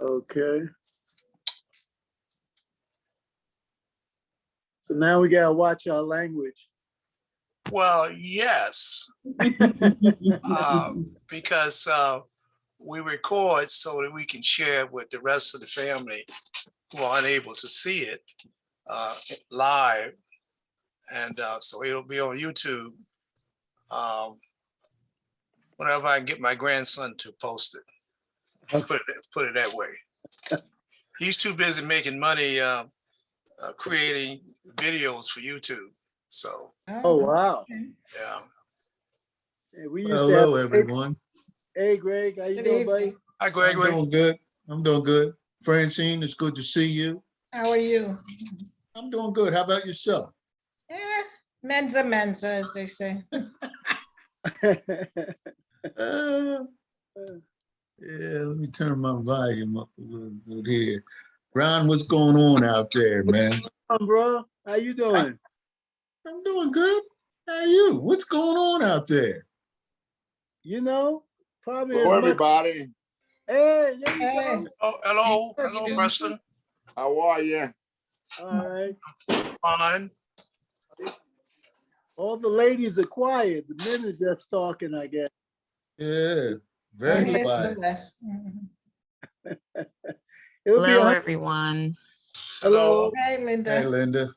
Okay. So now we gotta watch our language. Well, yes, because we record so that we can share it with the rest of the family who are unable to see it live. And so it'll be on YouTube whenever I can get my grandson to post it. Let's put it that way. He's too busy making money creating videos for YouTube. So, Oh, wow. yeah. Hey, we used Hello, to have, everyone. Hey, Greg, how you doing, buddy? Hi, I'm Gregory. doing good. I'm doing good. Francine, it's good to see you. How are you? I'm doing good. How about yourself? Yeah, mensa mensa, as they say. Uh, yeah, let me turn my volume up a little bit here. Ron, what's going on out there, man? Bro, how you doing? I'm doing good. How are you? What's going on out there? You know, probably Hello, as much. everybody. Hey, there you Hey. go. Oh, hello. Hello, Preston. How are you? All right. Fine. All the ladies are quiet. The men are just talking, I guess. Yeah, very Here's quiet. Celeste. Mhm. It'll be Hello, 100. everyone. Hello. Hey, Hey, Linda. Linda.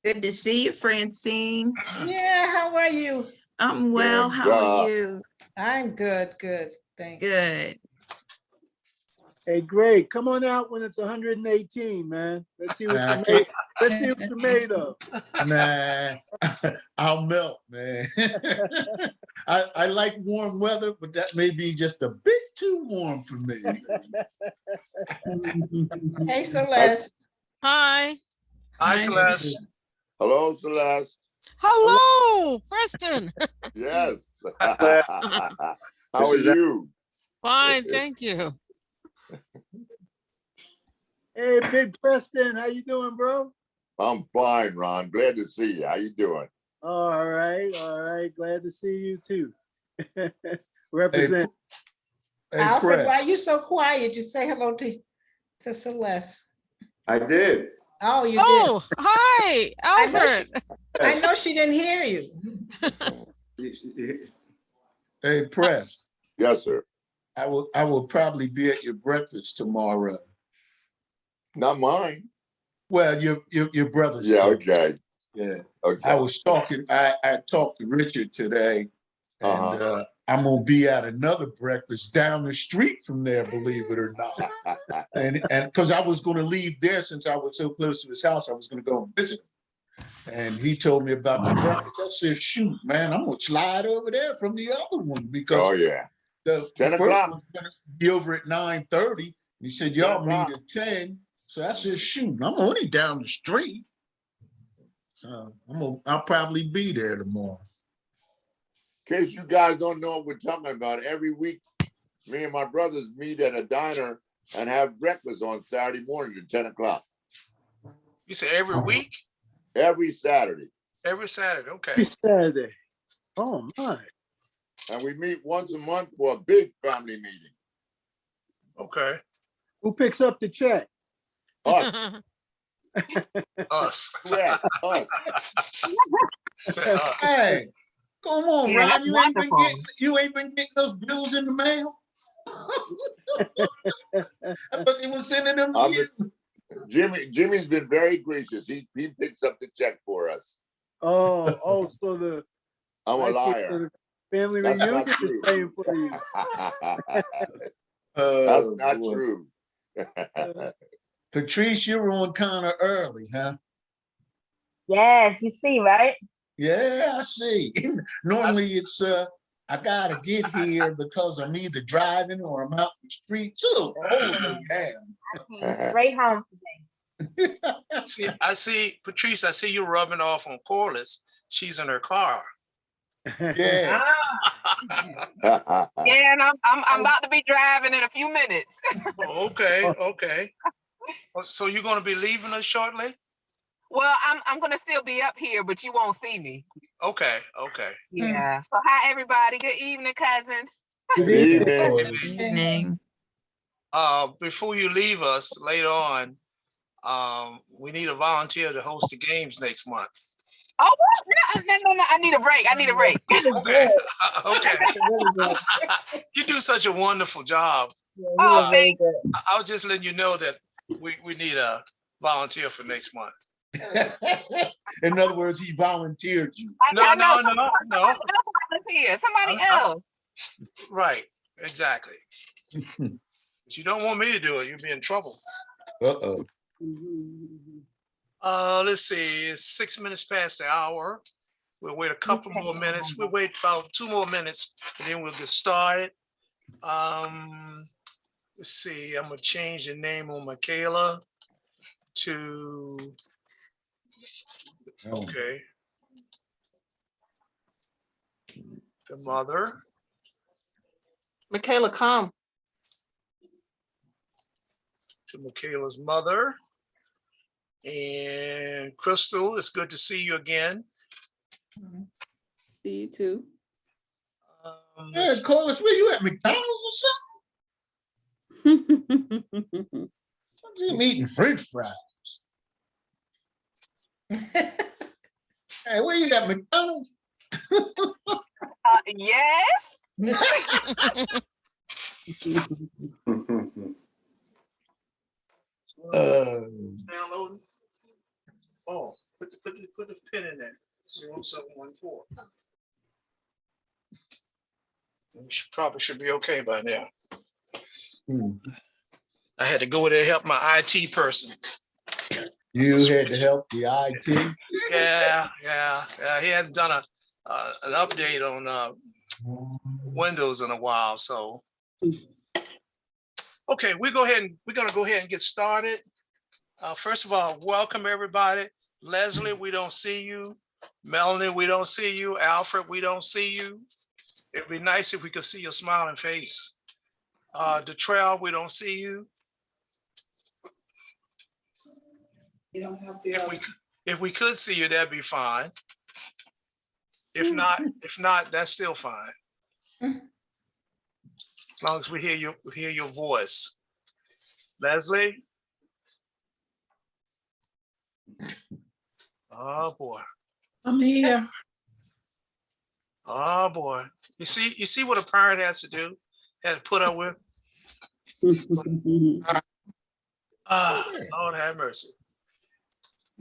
Good to see you, Francine. Yeah, how are you? I'm well. Good, How are you? I'm good, good. Thanks. Good. Hey, Greg, come on out when it's 118, man. Let's see what I you can't- made. Let's see what you made of. Nah, I'll melt, man. I like warm weather, but that may be just a bit too warm for me. Hey, Celeste. Hi. Hi, Celeste. Hello, Celeste. Hello, Preston. Yes. How are you? Fine, thank you. Hey, Big Preston, how you doing, bro? I'm fine, Ron. Glad to see you. How you doing? All right, all right. Glad to see you too. Represent. Hey, Alfred, why Press. you so quiet? You say hello to Celeste. I did. Oh, you Oh, hi, I know Alfred. did. I know she didn't hear you. Hey, Press. Yes, sir. I will probably be at your breakfast tomorrow. Not mine. Well, your brother's. Yeah, okay. Yeah. Okay. I was talking, I talked to Richard today, and Uh-huh. I'm gonna be at another breakfast down the street from there, believe it or not. And because I was gonna leave there since I was so close to his house, I was gonna go and visit him. And he told me about the breakfast. I said, shoot, man, I'm gonna slide over there from the other one Oh, because yeah. the 10 first o'clock. one's gonna be over at 9:30. He said, 10 y'all meet o'clock. at 10. So I said, shoot, I'm only down the street. So I'll probably be there tomorrow. In case you guys don't know what we're talking about, every week, me and my brothers meet at a diner and have breakfast on Saturday morning at 10 o'clock. You say every week? Every Saturday. Every Saturday. Okay. Every Saturday. Oh my. And we meet once a month for a big family meeting. Okay. Who picks up the check? Us. Us. Yes, us. Say us. Hey, come on, Yeah, Ron. that's wonderful. You ain't been getting those bills in the mail. I thought they were sending them to you. Jimmy's been very gracious. He picks up the check for us. Oh, so the I'm a I see, so liar. the family That's not reunion is true. paying for you. That's not boy. true. Patrice, you're on kind of early, huh? Yes, you see, right? Yeah, I see. Normally it's I gotta get here because I'm either driving or I'm out in the street. So holy damn. I came straight home today. I see, Patrice, I see you rubbing off on Corliss. She's in her car. Yeah. Ah, Yeah, and I'm about to be driving in a few minutes. Oh, okay, okay. So you're gonna be leaving us shortly? Well, I'm gonna still be up here, but you won't see me. Okay, okay. Yeah. So hi everybody. Good evening, cousins. Good Good evening. evening. Good evening. before you leave us later on, we need a volunteer to host the games next month. Oh, what? No, I need a break. I need a break. Okay. Okay. Really good. You do such a wonderful job. Yeah, he Oh, was really good. I was just letting you know that we need a volunteer for next month. In other words, he volunteered you. I know. No. Volunteer. Somebody else. Right, exactly. But you don't want me to do it, you'll be in trouble. Uh-oh. Let's see, it's 6 minutes past the hour. We'll wait a couple more minutes. We'll wait about 2 more minutes and then we'll get started. Let's see, I'm gonna change the name on Michaela to, okay. The mother. Michaela, come. To Michaela's mother. And Crystal, it's good to see you again. See you too. Yeah, Carlos, where you at, McDonald's or something? I'm just eating French fries. Hey, where you at, McDonald's? Yes. Downloading. Oh, put the pin in there. 0714. Probably should be okay by now. I had to go there and help my IT person. You had to help the IT? Yeah. He hasn't done an update on Windows in a while, so. Okay, we're gonna go ahead and get started. First of all, welcome everybody. Leslie, we don't see you. Melanie, we don't see you. Alfred, we don't see you. It'd be nice if we could see your smiling face. Detrell, we don't see you. You don't have to. If we could see you, that'd be fine. If not, that's still fine. As long as we hear your voice. Leslie? Oh boy. I'm here. Oh boy. You see what a parent has to do? Has to put up with? Lord have mercy.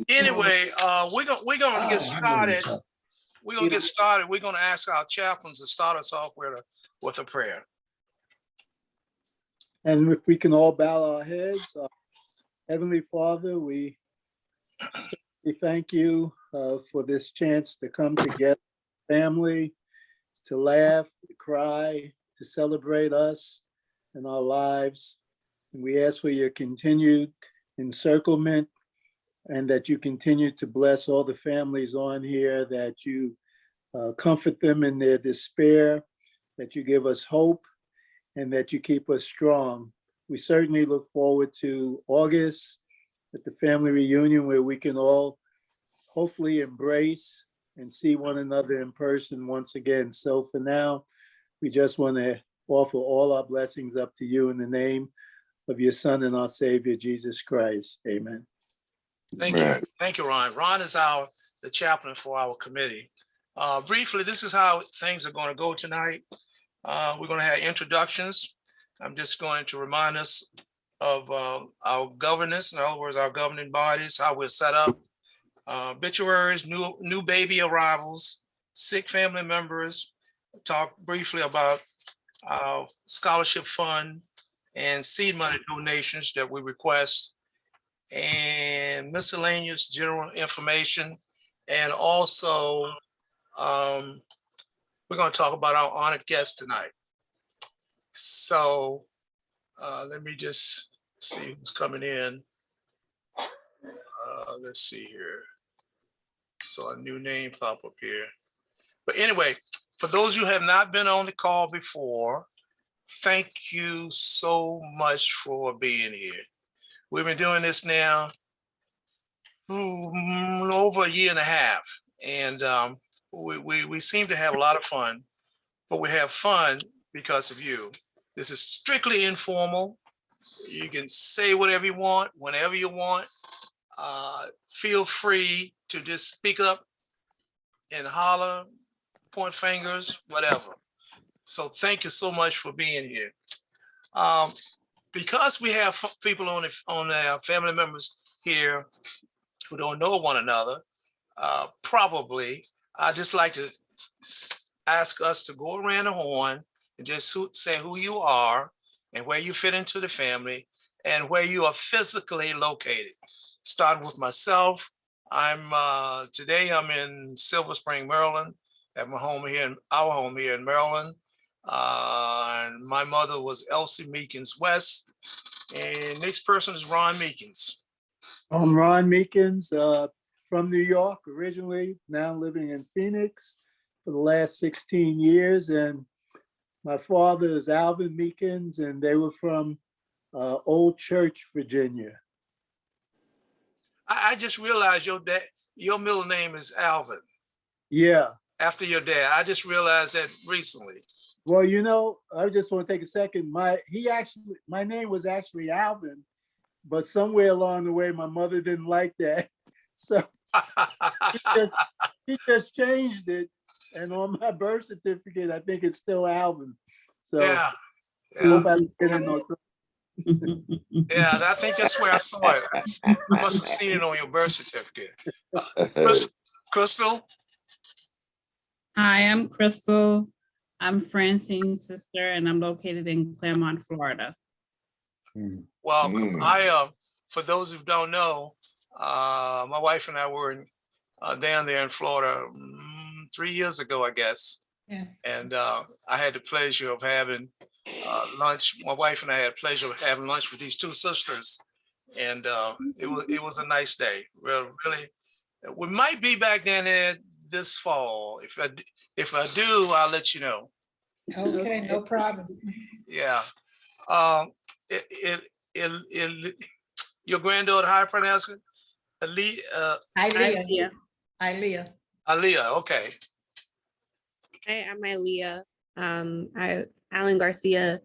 Anyway, we're gonna get started. We're gonna get started. We're gonna ask our chaplains to start us off with a prayer. And if we can all bow our heads, Heavenly Father, we thank you for this chance to come together, family, to laugh, to cry, to celebrate us and our lives. And we ask for your continued encirclement and that you continue to bless all the families on here, that you comfort them in their despair, that you give us hope, and that you keep us strong. We certainly look forward to August at the family reunion where we can all hopefully embrace and see one another in person once again. So for now, we just want to offer all our blessings up to you in the name of your Son and our Savior, Jesus Christ. Amen. Thank you. Thank you, Ron. Ron is the chaplain for our committee. Briefly, this is how things are going to go tonight. We're going to have introductions. I'm just going to remind us of our governance, in other words, our governing bodies, how we're set up, obituaries, new baby arrivals, sick family members, talk briefly about our scholarship fund and seed money donations that we request, and miscellaneous general information. And also, we're going to talk about our honored guest tonight. So let me just see who's coming in. Let's see here. So a new name pop up here. But anyway, for those who have not been on the call before, thank you so much for being here. We've been doing this now over a year and a half, and we seem to have a lot of fun, but we have fun because of you. This is strictly informal. You can say whatever you want, whenever you want. Feel free to just speak up and holler, point fingers, whatever. So thank you so much for being here. Because we have people on the family members here who don't know one another, probably I just like to ask us to go around the horn and just say who you are and where you fit into the family and where you are physically located. Starting with myself, today I'm in Silver Spring, Maryland, at our home here in Maryland. And my mother was Elsie Meekins West, and next person is Ron Meekins. I'm Ron Meekins, from New York originally, now living in Phoenix for the last 16 years. And my father is Alvin Meekins, and they were from Old Church, Virginia. I just realized your middle name is Alvin. Yeah. After your dad. I just realized that recently. Well, you know, I just want to take a second. My name was actually Alvin, but somewhere along the way, my mother didn't like that. So he just changed it. And on my birth certificate, I think it's still Alvin. So Yeah. hope I don't get in no trouble. Yeah, I think that's where I saw it. I must have seen it on your birth certificate. Crystal? Hi, I'm Crystal. I'm Francine's sister, and I'm located in Claremont, Florida. Well, for those who don't know, my wife and I were down there in Florida 3 years ago, I guess. Yeah. And I had the pleasure of having lunch. My wife and I had the pleasure of having lunch with these two sisters. And it was a nice day. Really, we might be back down there this fall. If I do, I'll let you know. Okay, no problem. Yeah. Your granddaughter, how I pronounce it? Ilea. Ilea. Aaliyah, okay. Hi, I'm Ilea. Alan Garcia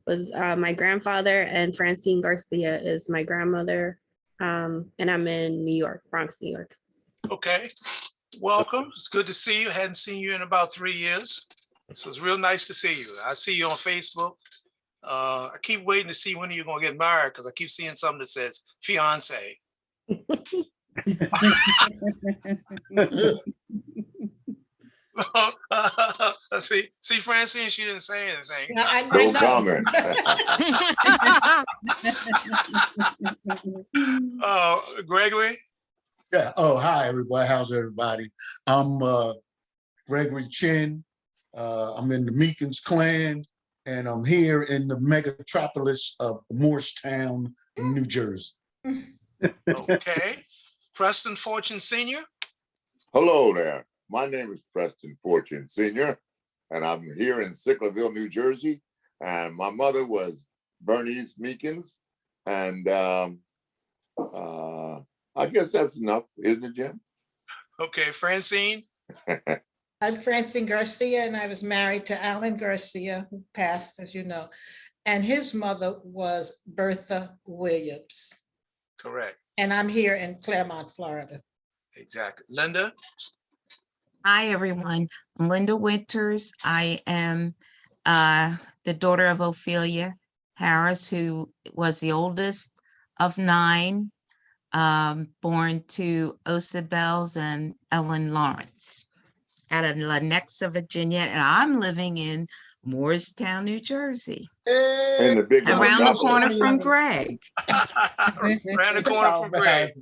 was my grandfather, and Francine Garcia is my grandmother. And I'm in New York, Bronx, New York. Okay. Welcome. It's good to see you. Hadn't seen you in about 3 years. So it's real nice to see you. I see you on Facebook. I keep waiting to see when you're going to get married because I keep seeing something that says fiance. See, Francine, she didn't say anything. No comment. Gregory? Yeah. Oh, hi, everybody. How's everybody? I'm Gregory Chin. I'm in the Meekins clan, and I'm here in the megatropolis of Morristown, New Jersey. Okay. Preston Fortune Sr.? Hello there. My name is Preston Fortune Sr., and I'm here in Sicklerville, New Jersey. And my mother was Bernice Meekins. And I guess that's enough, isn't it, Jim? Okay, Francine? I'm Francine Garcia, and I was married to Alan Garcia, who passed, as you know. And his mother was Bertha Williams. Correct. And I'm here in Claremont, Florida. Exactly. Linda? Hi, everyone. I'm Linda Winters. I am the daughter of Ophelia Harris, who was the oldest of 9, born to Osa Bells and Ellen Lawrence out of Lenexa, Virginia, and I'm living in Morristown, New Jersey. In the big Around the metropolis. corner from Greg. Around the corner from Greg.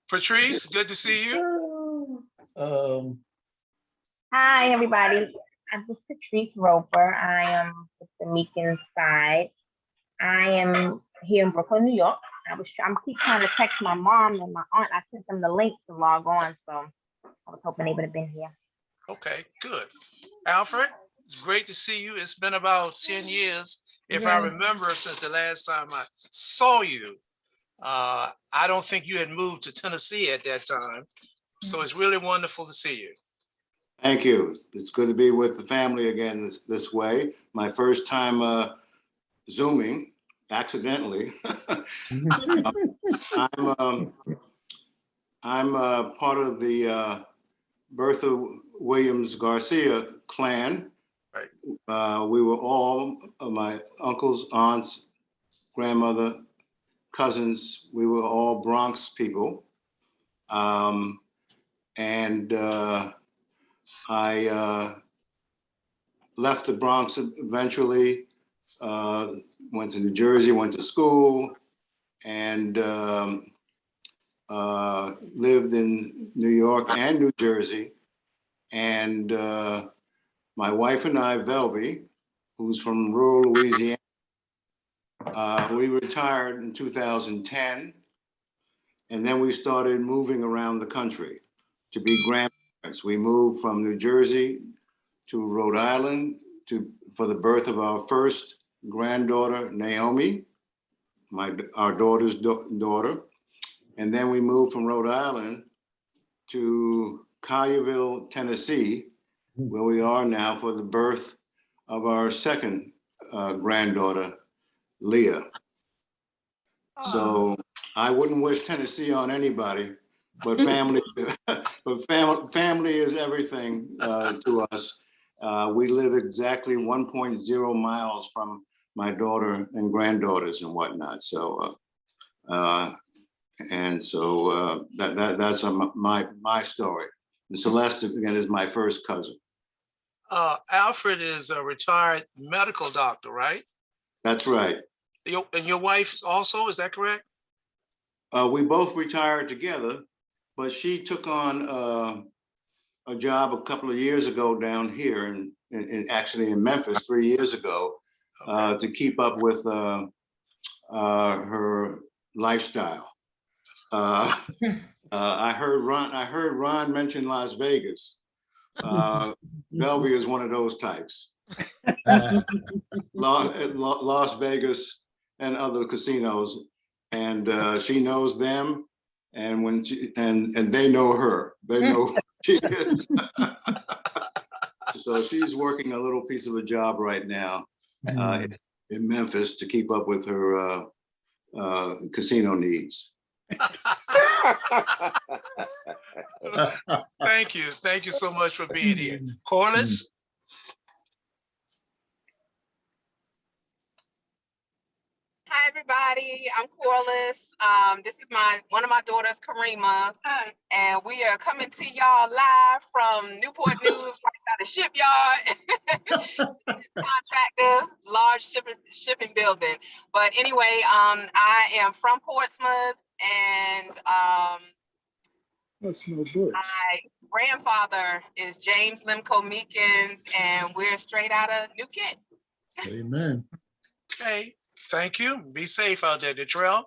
Patrice, good to see you. Hi, everybody. I'm just Patrice Roper. I am with the Meekins side. I am here in Brooklyn, New York. I'm keep trying to text my mom and my aunt. I sent them the link to log on, so I was hoping they would have been here. Okay, good. Alfred, it's great to see you. It's been about 10 years, if I Yeah. remember, since the last time I saw you. I don't think you had moved to Tennessee at that time. So it's really wonderful to see you. Thank you. It's good to be with the family again this way. My first time Zooming, accidentally. I'm part of the Bertha Williams Garcia clan. Right. We were all my uncles, aunts, grandmother, cousins. We were all Bronx people. And I left the Bronx eventually, went to New Jersey, went to school, and lived in New York and New Jersey. And my wife and I, Velvy, who's from rural Louisiana, we retired in 2010. And then we started moving around the country to be grandparents. We moved from New Jersey to Rhode Island for the birth of our first granddaughter, Naomi, our daughter's daughter. And then we moved from Rhode Island to Collierville, Tennessee, where we are now for the birth of our second granddaughter, Leah. So I wouldn't wish Tennessee on anybody, but family, family is everything to us. We live exactly 1.0 miles from my daughter and granddaughters and whatnot. So, that's my story. And Celeste, again, is my first cousin. Alfred is a retired medical doctor, right? That's right. And your wife also, is that correct? We both retired together, but she took on a job a couple of years ago down here, actually in Memphis 3 years ago, to keep up with her lifestyle. I heard Ron mention Las Vegas. Velvy is one of those types. Las Vegas and other casinos, and she knows them, and when and they know her. They know who she is. So she's working a little piece of a job right now in Memphis to keep up with her casino needs. Thank you so much for being here. Corliss? Hi, everybody. I'm Corliss. This is one of my daughters, Karima. Hi. And we are coming to y'all live from Newport News, right out of shipyard. Contractor, large shipping building. But anyway, I am from Portsmouth, and That's no good. my grandfather is James Lemco Meekins, and we're straight out of New Kent. Amen. Okay, thank you. Be safe out there, Detrell.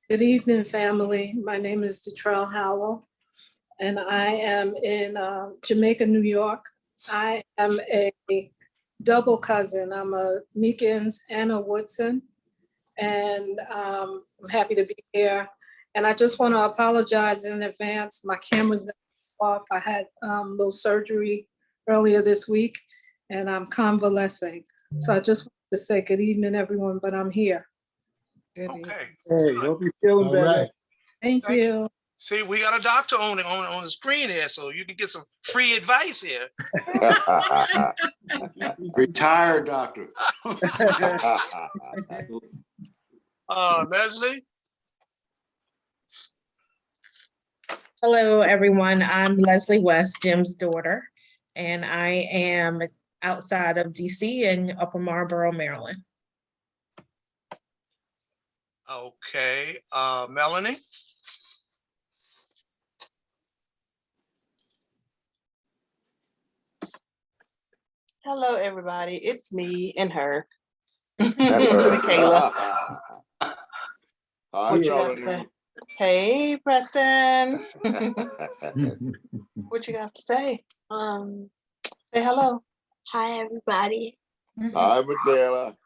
Good evening, family. My name is Detrell Howell, and I am in Jamaica, New York. I am a double cousin. I'm a Meekins and a Woodson, and I'm happy to be here. And I just want to apologize in advance. My camera's off. I had a little surgery earlier this week, and I'm convalescing. So I just want to say good evening, everyone, but I'm here. Okay. Hey, hope you're feeling All better. right. Thank you. See, we got a doctor on the screen here, so you can get some free advice here. Retired doctor. Leslie? Hello, everyone. I'm Leslie West, Jim's daughter, and I am outside of DC in Upper Marlboro, Maryland. Okay, Melanie? Hello, everybody. It's me and her. Kayla. Hi, What you got to say? Melanie. Hey, Preston. What you got to say? Say hello. Hi, everybody. Hi, Michaela.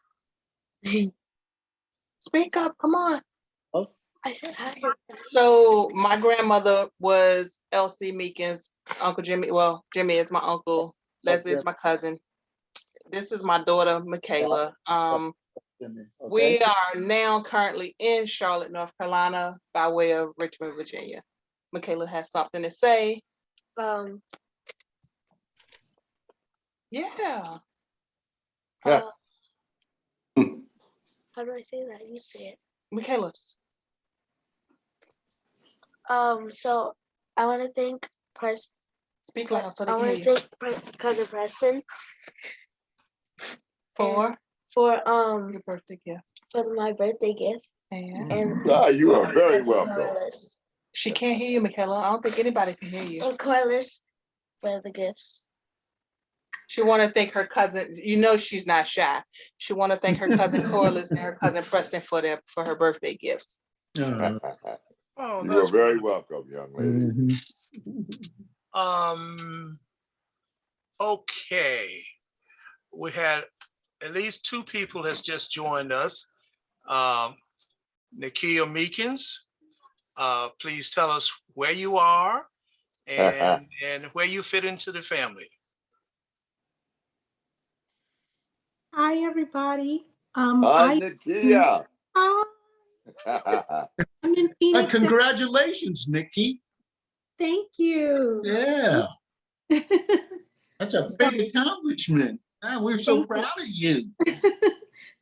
Speak up. Come on. I said hi. So my grandmother was Elsie Meekins, Uncle Jimmy. Well, Jimmy is my uncle. Leslie is my cousin. This is my daughter, Michaela. Okay. We are now currently in Charlotte, North Carolina, by way of Richmond, Virginia. Michaela has something to say. Yeah. Yeah. How do I say that? You say it. Michaela. So I want to thank Speak loud so they I can want hear to you. thank Cousin Preston For for your birthday gift. for my birthday gift. And You are very and welcome. Corliss. she can't hear you, Michaela. I don't think anybody can hear you. And Corliss for the gifts. She want to thank her cousin. You know she's not shy. She want to thank her cousin Corliss and her cousin Preston for her birthday gifts. Oh, You are very welcome, young lady. Okay. We had at least 2 people has just joined us. Nakia Meekins, please tell us where you are and where you fit into the family. Hi, everybody. Hi, Nakia. I'm in Phoenix. Congratulations, Nikki. Thank you. Yeah. That's a big accomplishment. We're so proud of you.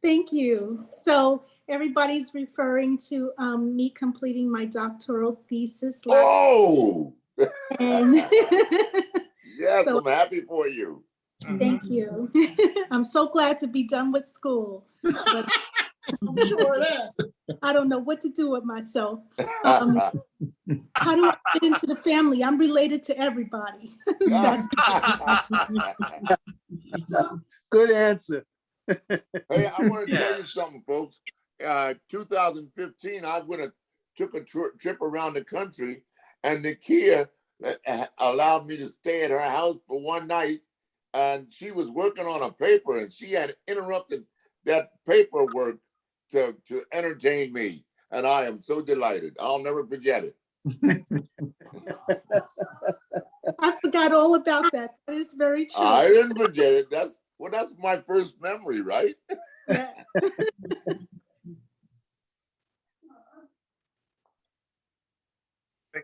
Thank you. So everybody's referring to me completing my doctoral thesis Oh! And Yes, so, I'm happy for you. thank you. I'm so glad to be done with school. But I'm sure of that. I don't know what to do with myself. How do I fit into the family? I'm related to everybody. Good answer. Hey, I want to tell you something, folks. 2015, I took a trip around the country, and Nakia allowed me to stay at her house for one night, and she was working on a paper, and she had interrupted that paperwork to entertain me, and I am so delighted. I'll never forget it. I forgot all about that. That is very true. I didn't forget it. That's my first memory, right? Yeah.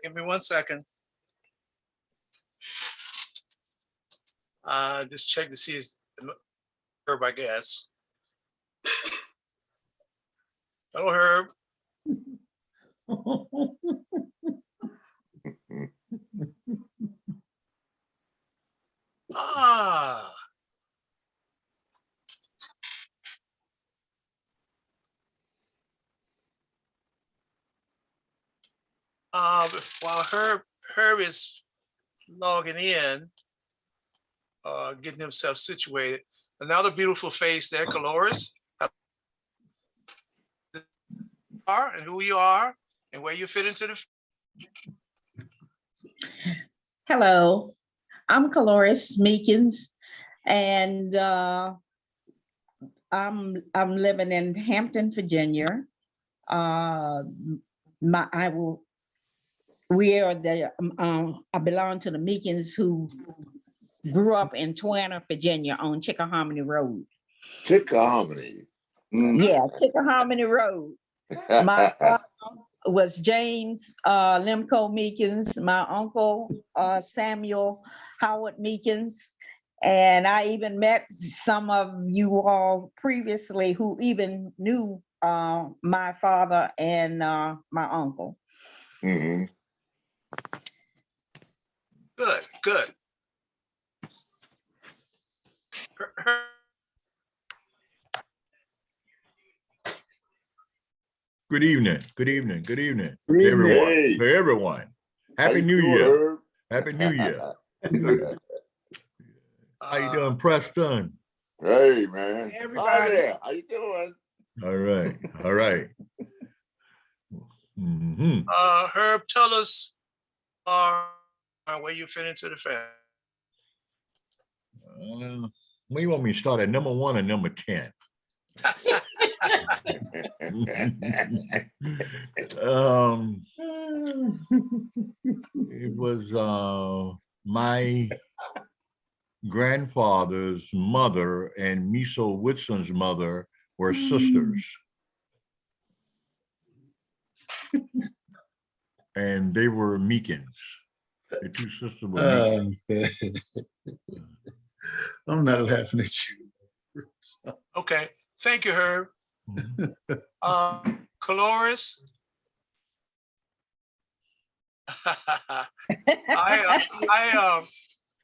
Give me 1 second. Just check to see his Herb, I guess. Hello, Herb. While Herb is logging in, getting himself situated, another beautiful face there, Coloris. And who you are and where you fit into the. Hello, I'm Coloris Meekins, and I'm living in Hampton, Virginia. I belong to the Meekins who grew up in Twana, Virginia, on Chickahominy Road. Chickahominy. Yeah, Chickahominy Road. My father was James Lemco Meekins, my uncle Samuel Howard Meekins, and I even met some of you all previously who even knew my father and my uncle. Mm-hmm. Good. Good evening. Good evening. To everyone. Hey. To everyone. Happy New Year. Happy New Year. How you doing, Preston? Hey, man. Hey, Hi everybody. there. How you doing? All right. Mm-hmm. Herb, tell us where you fit into the family. Where you want me to start at number 1 or number 10? It was my grandfather's mother and Miso Whitson's mother were sisters. And they were Meekins. The two sisters were Meekins. I'm not laughing at you. Okay, thank you, Herb. Coloris.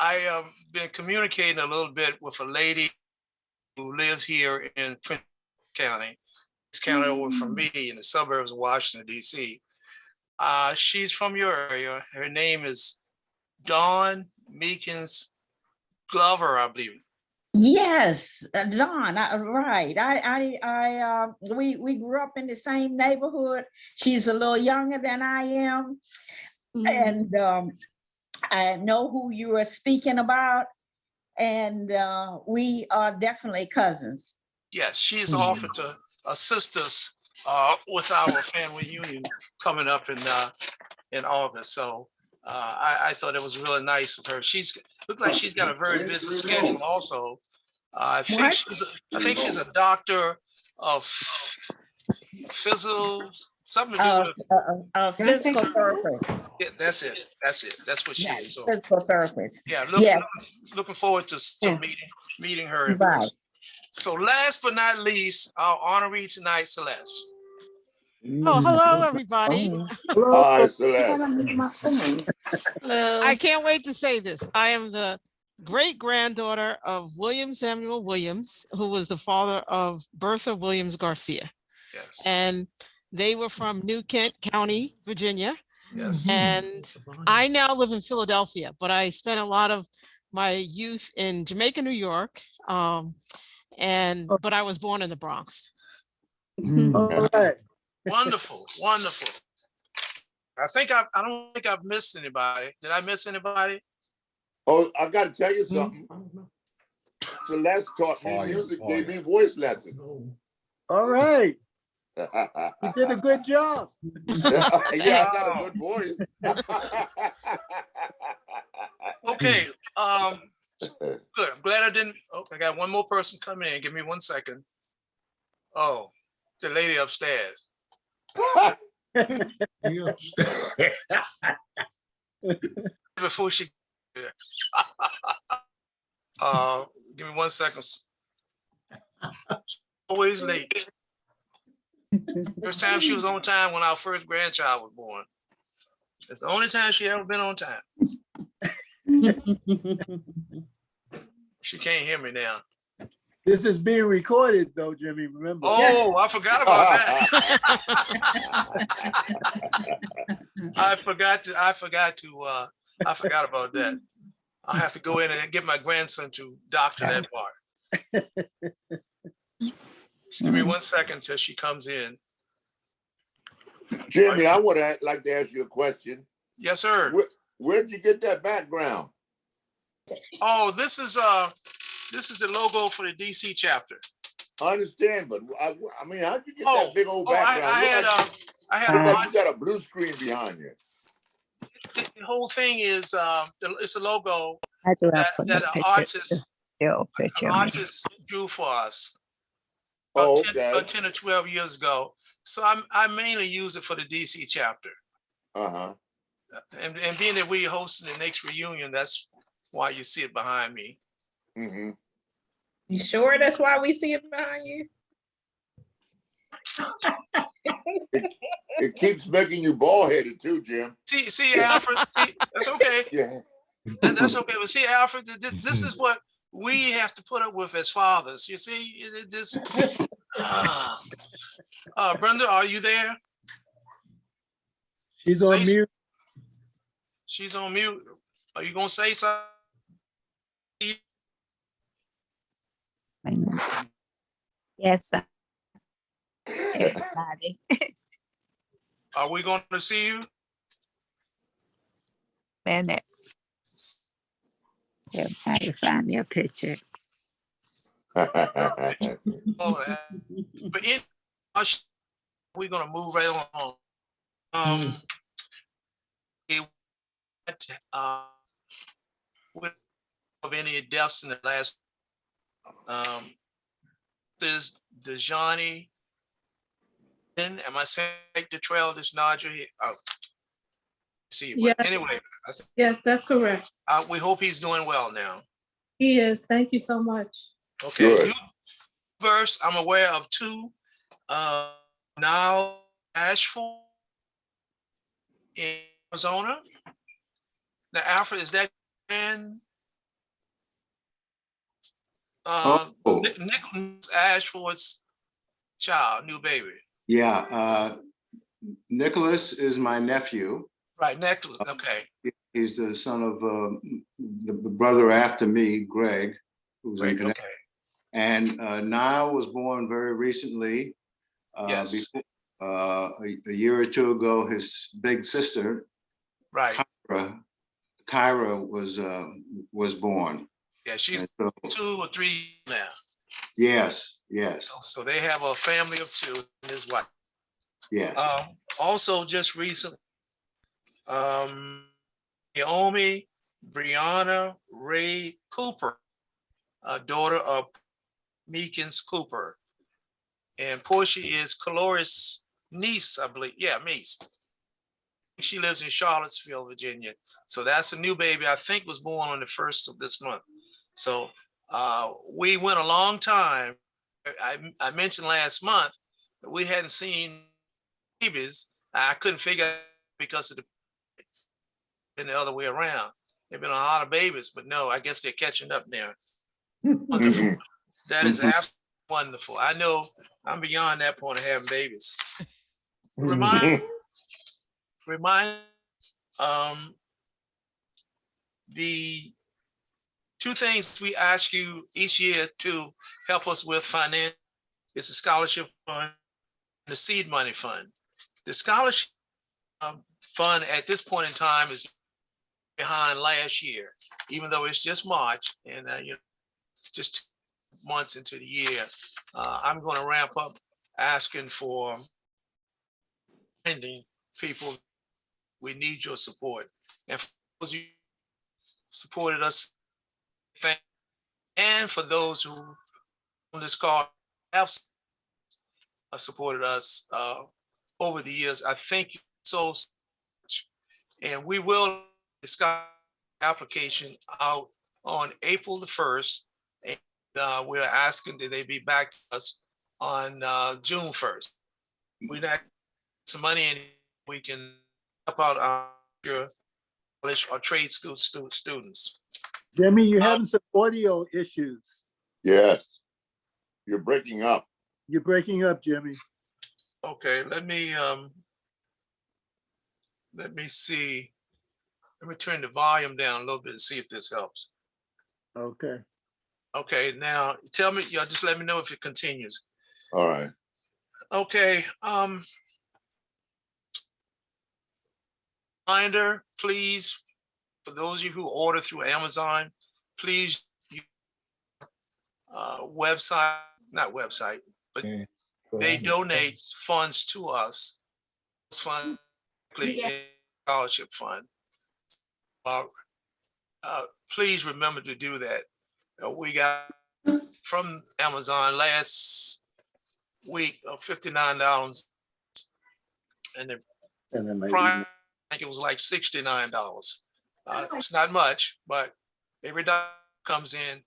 I been communicating a little bit with a lady who lives here in Prince County. It's county over from me in the suburbs of Washington, D.C. She's from your area. Her name is Dawn Meekins Glover, I believe. Yes, Dawn, right. We grew up in the same neighborhood. She's a little younger than I am. And I know who you are speaking about. And we are definitely cousins. Yes, she's offered to assist us with our family union coming up in August. So I thought it was really nice of her. She's looked like she's got a very busy schedule also. I think she's a doctor of physical, something to do with Physical therapist. Yeah, that's it. That's what she is. So physical therapist. yeah, Yes. looking forward to meeting her in Right. person. So last but not least, our honoree tonight, Celeste. Oh, hello, everybody. Hi, Celeste. I can't wait to say this. I am the great granddaughter of William Samuel Williams, who was the father of Bertha Williams Garcia. Yes. And they were from New Kent County, Virginia. Yes. And I now live in Philadelphia, but I spent a lot of my youth in Jamaica, New York. But I was born in the Bronx. All right. Wonderful, wonderful. I don't think I've missed anybody. Did I miss anybody? Oh, I got to tell you something. Celeste taught me music, gave me voice lessons. All right. You did a good job. Yeah, I got a good voice. Okay. Good. I'm glad I didn't. Oh, I got one more person coming in. Give me 1 second. Oh, the lady upstairs. Before she. Give me 1 second. Always late. First time she was on time when our first grandchild was born. It's the only time she ever been on time. She can't hear me now. This is being recorded though, Jimmy, remember? Oh, I forgot about that. I forgot about that. I'll have to go in and get my grandson to doctor that part. Just give me 1 second till she comes in. Jimmy, I would like to ask you a question. Yes, sir. Where'd you get that background? Oh, this is the logo for the DC chapter. I understand, but I mean, how'd you get that big old background? I had you got a blue screen behind you. The whole thing is it's a logo I do have that an artist drew for us about 10 or 12 years ago. So I mainly use it for the DC chapter. Uh-huh. And being that we're hosting the next reunion, that's why you see it behind me. Mm-hmm. You sure that's why we see it behind you? It keeps making you bald-headed too, Jim. See, Alfred, that's okay. Yeah. That's okay. But see, Alfred, this is what we have to put up with as fathers. You see, this. Brenda, are you there? She's on mute. She's on mute. Are you gonna say something? Yes, sir. Everybody. Are we going to see you? Minute. Everybody find me a picture. But we're gonna move right on. With of any deaths in the last, there's Dejani. Am I saying the trail this Nadja here? Oh, see, Yeah. but anyway, Yes, that's correct. we hope he's doing well now. He is. Thank you so much. Okay, new verse. I'm aware of two. Now Asheville in Arizona. Now, Alfred, is that in Nicholas Ashford's child, new baby? Yeah, Nicholas is my nephew. Right, Nicholas. Okay. He's the son of the brother after me, Greg, who's in Connecticut. Okay. And Niall was born very recently. Yes. A year or two ago, his big sister, right, Kyra was born. Yeah, she's 2 or 3 now. Yes, yes. So they have a family of 2 and his wife. Yes. Also, just recently, Naomi Brianna Ray Cooper, daughter of Meekins Cooper, and Portia is Caloris' niece, I believe. Yeah, niece. She lives in Charlottesville, Virginia. So that's a new baby. I think was born on the 1st of this month. So we went a long time. I mentioned last month that we hadn't seen babies. I couldn't figure out because of the other way around. There've been a lot of babies, but no, I guess they're catching up now. Wonderful. That is absolutely wonderful. I know I'm beyond that point of having babies. Remind the 2 things we ask you each year to help us with finance is the scholarship fund and the seed money fund. The scholarship fund at this point in time is behind last year, even though it's just March and just 2 months into the year. I'm going to ramp up asking for finding people. We need your support, and for those you supported us, and for those who on this call have supported us over the years, I thank you so much. And we will discuss application out on April the 1st, and we're asking that they be back to us on June 1st. We got some money and we can help out our college or trade school students. Jimmy, you're having some audio issues. Yes, you're breaking up. You're breaking up, Jimmy. Okay, let me see. Let me turn the volume down a little bit and see if this helps. Okay. Okay, now tell me, y'all just let me know if it continues. All right. Okay. Reminder, please, for those of you who order through Amazon, please use website, not website, but they donate funds to us. Funds in scholarship fund. Please remember to do that. We got from Amazon last week $59, and the prime, I think it was like $69. It's not much, but every dollar comes in,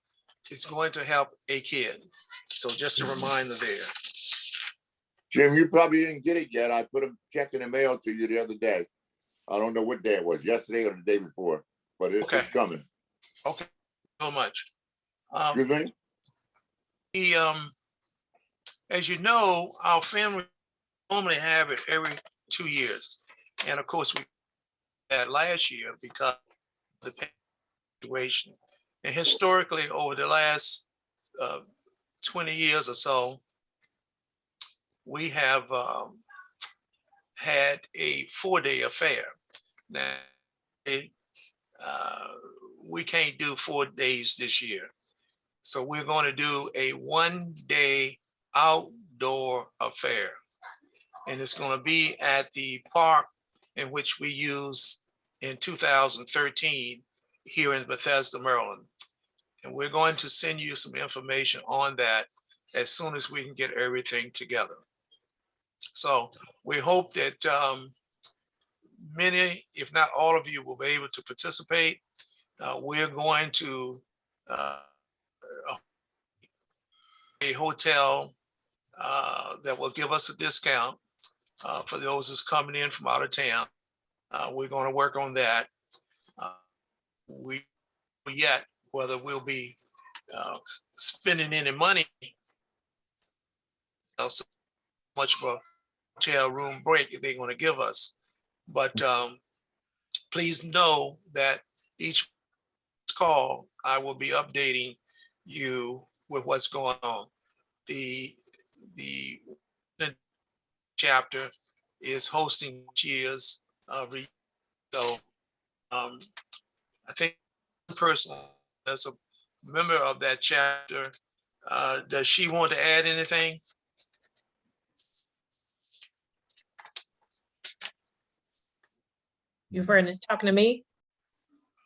it's going to help a kid. So just a reminder there. Jim, you probably didn't get it yet. I put a check in the mail to you the other day. I don't know what day it was, yesterday or the day before, but it's coming. Okay, so much. Excuse me? As you know, our family normally have it every 2 years. And of course, we had last year because of the situation. And historically, over the last 20 years or so, we have had a 4-day affair. Now, we can't do 4 days this year. So we're going to do a 1-day outdoor affair. And it's going to be at the park in which we used in 2013 here in Bethesda, Maryland. And we're going to send you some information on that as soon as we can get everything together. So we hope that many, if not all of you, will be able to participate. We're going to a hotel that will give us a discount for those who's coming in from out of town. We're going to work on that. We yet whether we'll be spending any money, so much of a hotel room break they're going to give us. But please know that each call, I will be updating you with what's going on. The chapter is hosting cheers. So I think the person as a member of that chapter, does she want to add anything? You were talking to me?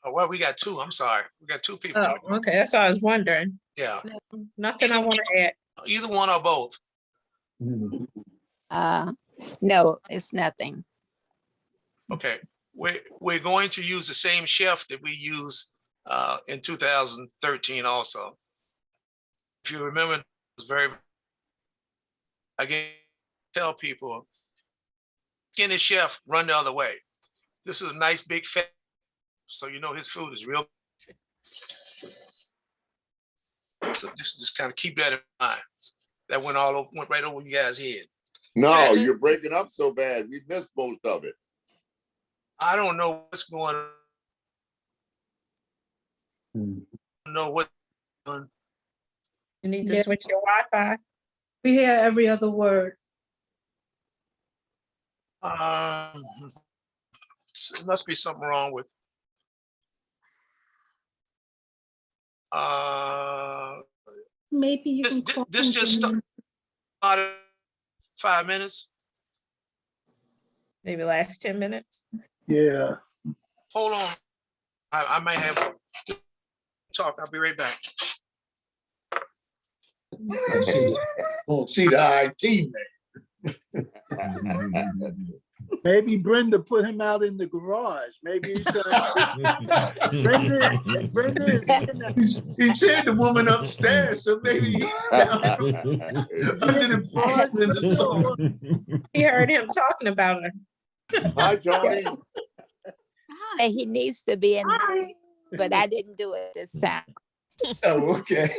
Well, we got two. I'm sorry. We got two people. Oh, okay. That's all I was wondering. Yeah. No, nothing I want to add. Either one or both. No, it's nothing. Okay. We're going to use the same chef that we used in 2013 also. If you remember, it was very, again, tell people, skinny chef, run the other way. This is a nice big fat, so you know his food is real. So just kind of keep that in mind. That went right over you guys' head. No, you're breaking up so bad. We missed most of it. I don't know what's going on. I don't know what. You need to switch your Wi-Fi. We hear every other word. There must be something wrong with. Maybe you can call This him just again. started 5 minutes. Maybe last 10 minutes. Yeah. Hold on. I might have talk. I'll be right back. See the IT man. Maybe Brenda put him out in the garage. Maybe he's Brenda is in there. He said the woman upstairs, so maybe he's down under the basement or something. He heard him talking about her. Hi, Tony. Hi. He needs to be in, but I didn't do it this time. Oh, okay.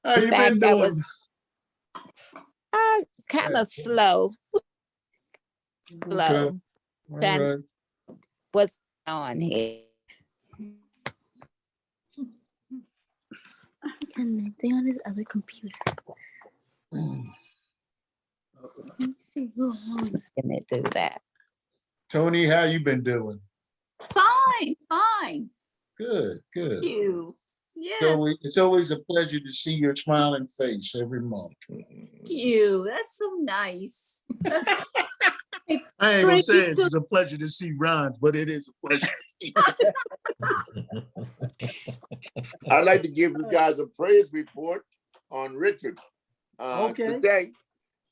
How you been doing? Kind of slow. Slow. Okay. All right. What's on here? And they on his other computer. Let me see. Who's gonna do that? Tony, how you been doing? Fine, fine. Good, good. Thank you. Yes. So it's always a pleasure to see your smiling face every month. Thank you. That's so nice. I ain't gonna say it's a pleasure to see Ron, but it is a pleasure to see I'd like to give you guys a praise report on Richard. Okay.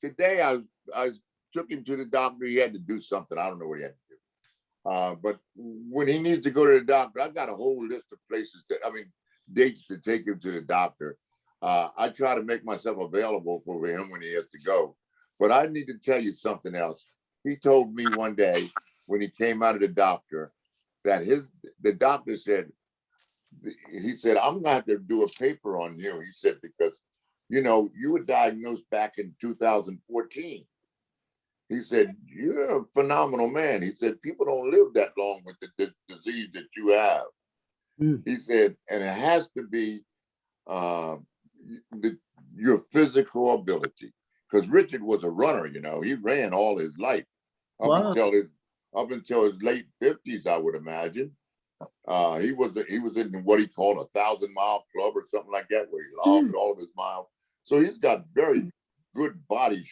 Today I took him to the doctor. He had to do something. I don't know what he had to do. But when he needs to go to the doctor, I've got a whole list of dates to take him to the doctor. I try to make myself available for him when he has to go. But I need to tell you something else. He told me one day when he came out of the doctor that the doctor said, I'm gonna have to do a paper on you. He said, because you were diagnosed back in 2014. He said, you're a phenomenal man. He said, people don't live that long with the disease that you have. He said, and it has to be your physical ability. Because Richard was a runner, he ran all his life up until his late 50s, I would imagine. He was in what he called a 1,000-mile club or something like that, where he logged all of his miles. So he's got very good body,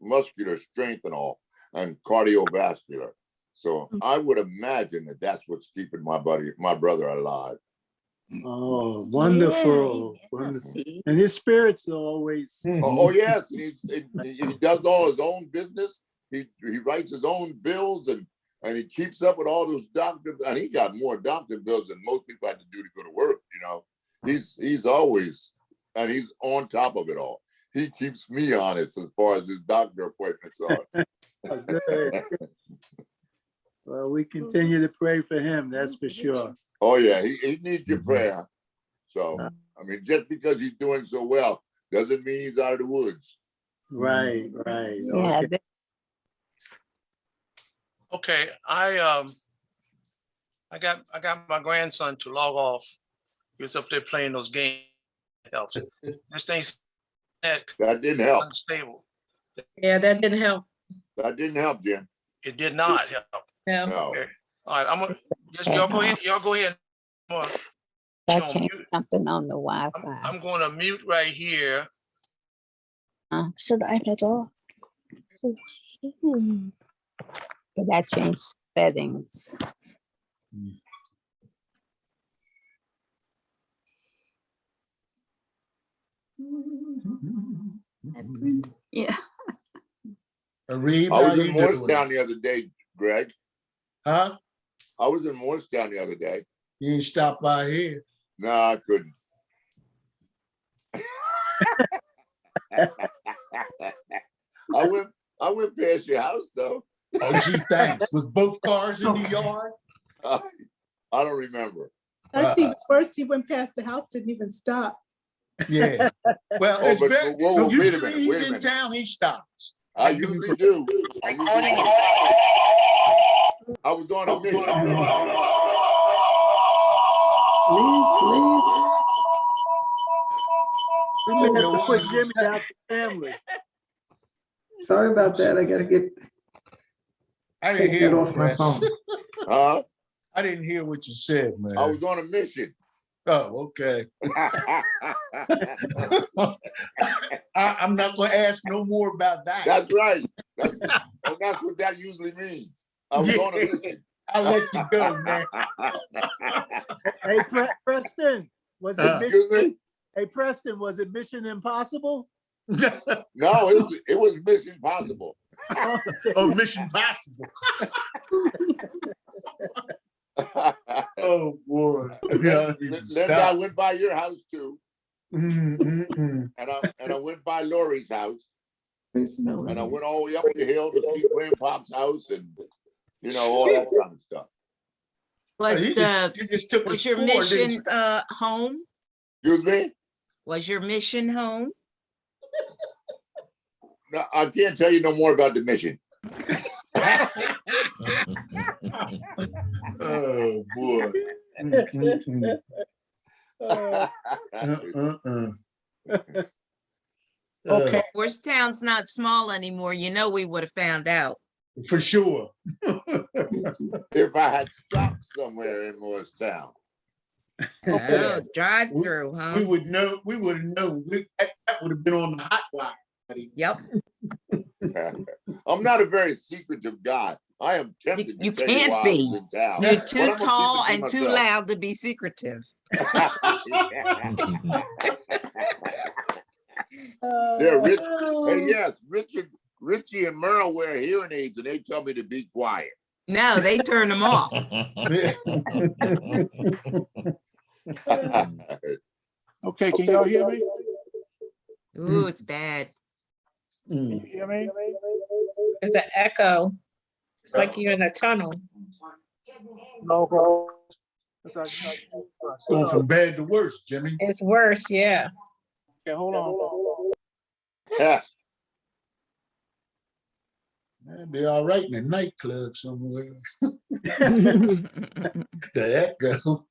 muscular strength and all. and cardiovascular. So I would imagine that that's what's keeping my brother alive. Oh, wonderful, wonderful. And his spirits are always. Oh yes, he does all his own business. He writes his own bills and he keeps up with all those doctor, and he got more doctor bills than most people had to do to go to work. You know, he's always, and he's on top of it all. He keeps me honest as far as his doctor appointments are. Good. Well, we continue to pray for him, that's for sure. Oh yeah, he needs your prayer. So I mean, just because he's doing so well doesn't mean he's out of the woods. Right, right. Yeah. Okay. Okay, I got my grandson to log off. He was up there playing those games. Helps. This thing's that didn't help. Unstable. Yeah, that didn't help. That didn't help, Jim. It did not help. No. Okay. All right, I'm gonna just y'all go ahead. Y'all go ahead. That changed something on the Wi-Fi. I'm going to mute right here. So the iPad's off. But that changed settings. Yeah. Reed, I how was in you Morristown doing? the other day, Greg. Huh? I was in Morristown the other day. You ain't stopped by here. No, I couldn't. I went past your house though. Oh, gee, thanks. Was both cars in the yard? I don't remember. That's even worse. He went past the house, didn't even stop. Yeah. Well, it's but very, whoa, wait a usually minute, he's wait a in minute. town, he stops. I usually do. I was on a mission. We may have to put Jimmy out for family. Sorry about that. I gotta get. I didn't take hear that what off my phone. Huh? I didn't hear what you said, man. I was on a mission. Oh, okay. I'm not going to ask no more about that. That's right. That's what that usually means. I was on a mission. I'll let you go, man. Hey, Preston, was it Excuse me? Hey, Preston, was it Mission Impossible? No, it was Mission Possible. Oh, Mission Possible. Oh boy! Then I went by your house too, and I went by Lori's house, and I went all the way up the hill to see Grandpa's house, and all that kind of stuff. Was you just took was a your score, mission didn't you? home? Excuse me? Was your mission home? No, I can't tell you no more about the mission. Oh boy. Okay. Morristown's not small anymore. You know we would have found out. For sure. If I had stopped somewhere in Morristown. Oh, drive through, huh? We would know. We would have known. That would have been on the hot wire. Yep. I'm not a very secretive guy. I am tempted You to tell you can't why I be. was in town. You're but too I'm gonna keep tall it to and too myself. loud to be secretive. Yeah, Rich. Hey, yes, Richie and Merle wear hearing aids, and they tell me to be quiet. No, they turn them off. Okay, can y'all hear me? Ooh, it's bad. Can you hear me? There's an echo. It's like you're in a tunnel. No. Going from bad to worse, Jimmy. It's worse, yeah. Okay, hold on. That'd be all right in a nightclub somewhere. The echo.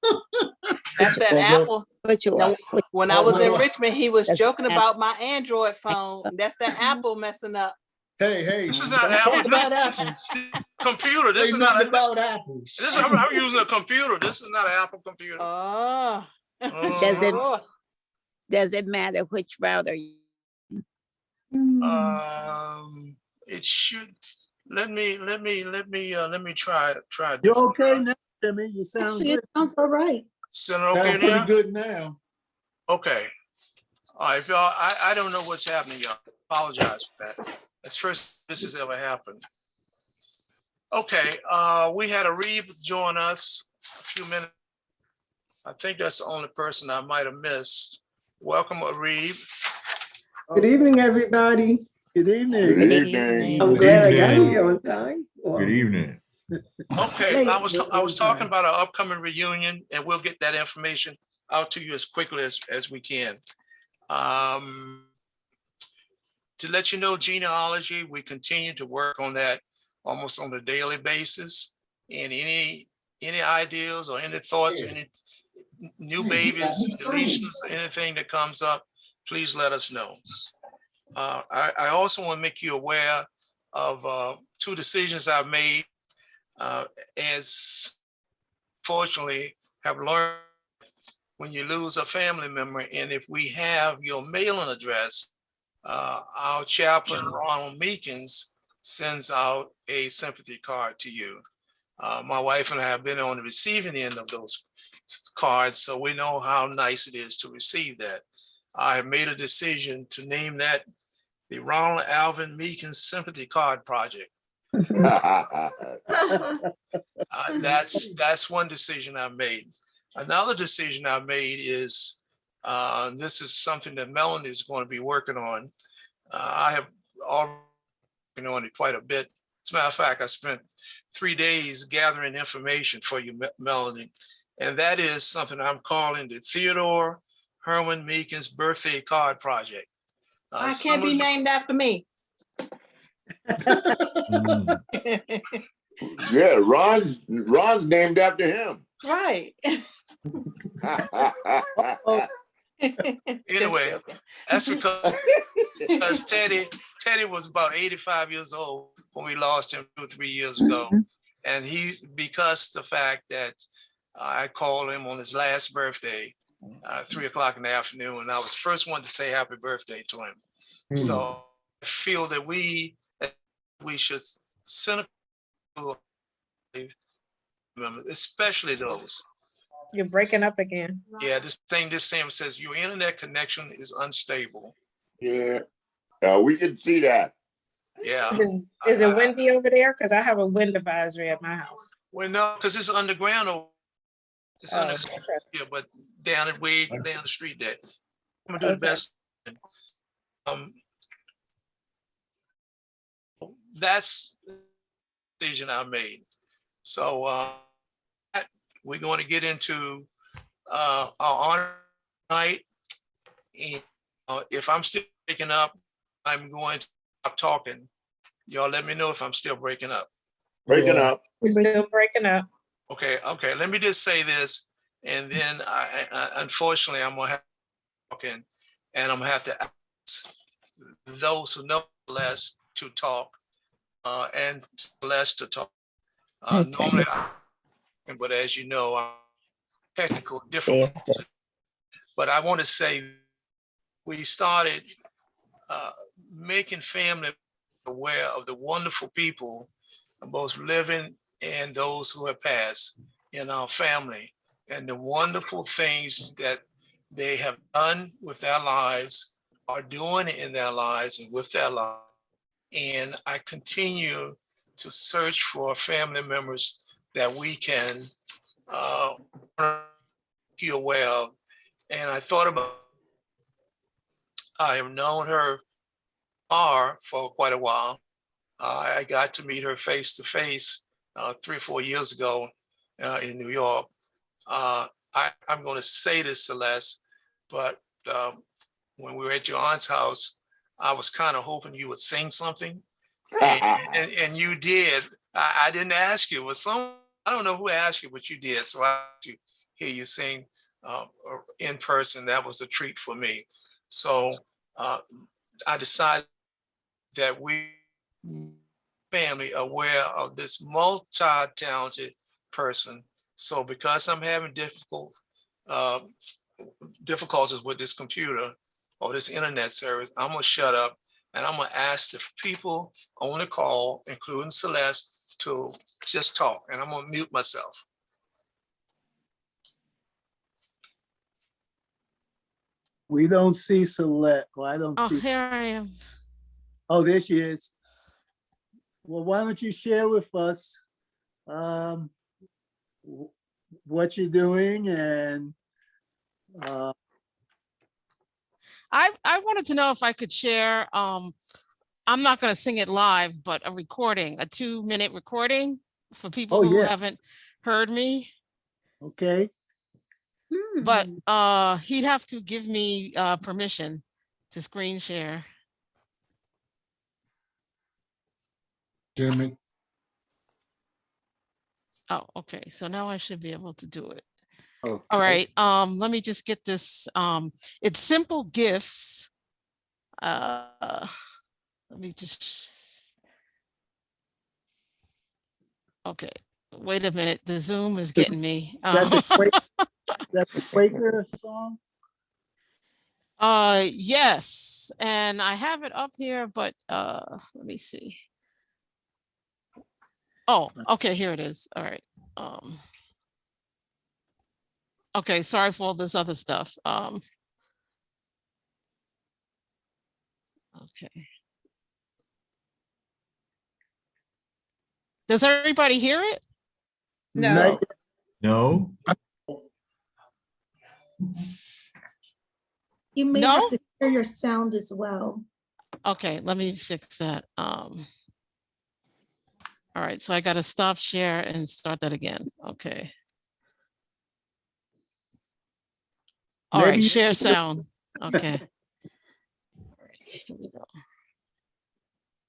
That's that Apple. No, When I was in Well, Richmond, he was that's joking Apple. about my Android phone. That's that Apple messing up. Hey, This is not don't talk Apple. about apples. Computer. This Say is not nothing about apples. This is, I'm using a computer. This is not an Apple computer. Oh. Does it matter which router you? It should. let me try. You're different. okay now, Jimmy. You sound Actually, it good. sounds all right. Sound okay Sound pretty now? good now. Okay. All right, y'all. I don't know what's happening, y'all. Apologize for that. That's first this has ever happened. Okay, we had Arib join us a few minutes. I think that's the only person I might have missed. Welcome, Arib. Good evening, everybody. Good evening. Good evening. I'm Good glad I got evening. here on time. Well, Good evening. Okay, late, I was but I was on talking time. about our upcoming reunion, and we'll get that information out to you as quickly as we can. To let you know, genealogy, we continue to work on that almost on a daily basis. And any ideas or any thoughts, any new babies, deletions, anything that comes up, please let us know. I also want to make you aware of 2 decisions I've made, as fortunately have learned when you lose a family member, and if we have your mailing address, our chaplain, Ronald Meekins, sends out a sympathy card to you. My wife and I have been on the receiving end of those cards, so we know how nice it is to receive that. I have made a decision to name that the Ronald Alvin Meekins Sympathy Card Project. That's one decision I made. Another decision I made is, this is something that Melanie is going to be working on. I have already been on it quite a bit. As a matter of fact, I spent 3 days gathering information for you, Melanie. And that is something I'm calling the Theodore Herman Meekins Birthday Card Project. I can't be named after me. Yeah, Ron's named after him. Right. Anyway, that's because Teddy was about 85 years old when we lost him 2 or 3 years ago. And he's because the fact that I called him on his last birthday, 3 o'clock in the afternoon, and I was the first one to say happy birthday to him. So I feel that we should send a members, especially those. You're breaking up again. Yeah, this Sam says your internet connection is unstable. Yeah, we can see that. Yeah. Is it windy over there? Because I have a wind advisory at my house. Well, no, because it's underground. It's underground here, but way down the street there. I'm gonna do the best. That's the decision I made. So we're going to get into our honor night. And if I'm still breaking up, I'm going to stop talking. Y'all let me know if I'm still breaking up. Breaking up. We're still breaking up. Okay. Let me just say this, and then I unfortunately I'm gonna have to talk in, and I'm gonna have to ask those who know less to talk, and less to talk. Normally, but as you know, technical difficulties. But I want to say we started making family aware of the wonderful people, both living and those who have passed in our family, and the wonderful things that they have done with their lives, are doing in their lives and with their lives. And I continue to search for family members that we can be aware of. And I thought about, I have known her for quite a while. I got to meet her face to face 3 or 4 years ago in New York. I'm going to say this, Celeste, but when we were at your aunt's house, I was kind of hoping you would sing something, and you did. I didn't ask you. I don't know who asked you, but you did. So I hear you sing in person. That was a treat for me. So I decided that we family aware of this multi-talented person. So because I'm having difficulties with this computer or this internet service, I'm gonna shut up And I'm gonna ask the people on the call, including Celeste, to just talk, and I'm gonna mute myself. We don't see Celeste. Well, I don't Oh, see. here I am. Oh, there she is. Well, why don't you share with us what you're doing and I wanted to know if I could share, I'm not going to sing it live, but a recording, a 2-minute recording for people oh who yeah, haven't heard me. okay. But he'd have to give me permission to screen share. Jimmy. Oh, okay. So now I should be able to do it. Okay. All right. Let me just get this. It's simple gifts. Let me just. Okay. Wait a minute. The Zoom is getting me. That's the Quaker song. Yes, and I have it up here, but let me see. Oh, okay, here it is. All right. Okay, sorry for all this other stuff. Okay. Does everybody hear it? No. No? You may No? have to hear your sound as well. Okay, let me fix that. All right, so I got to stop share and start that again. Okay. All right, Maybe- share sound. Okay. All right, here we go.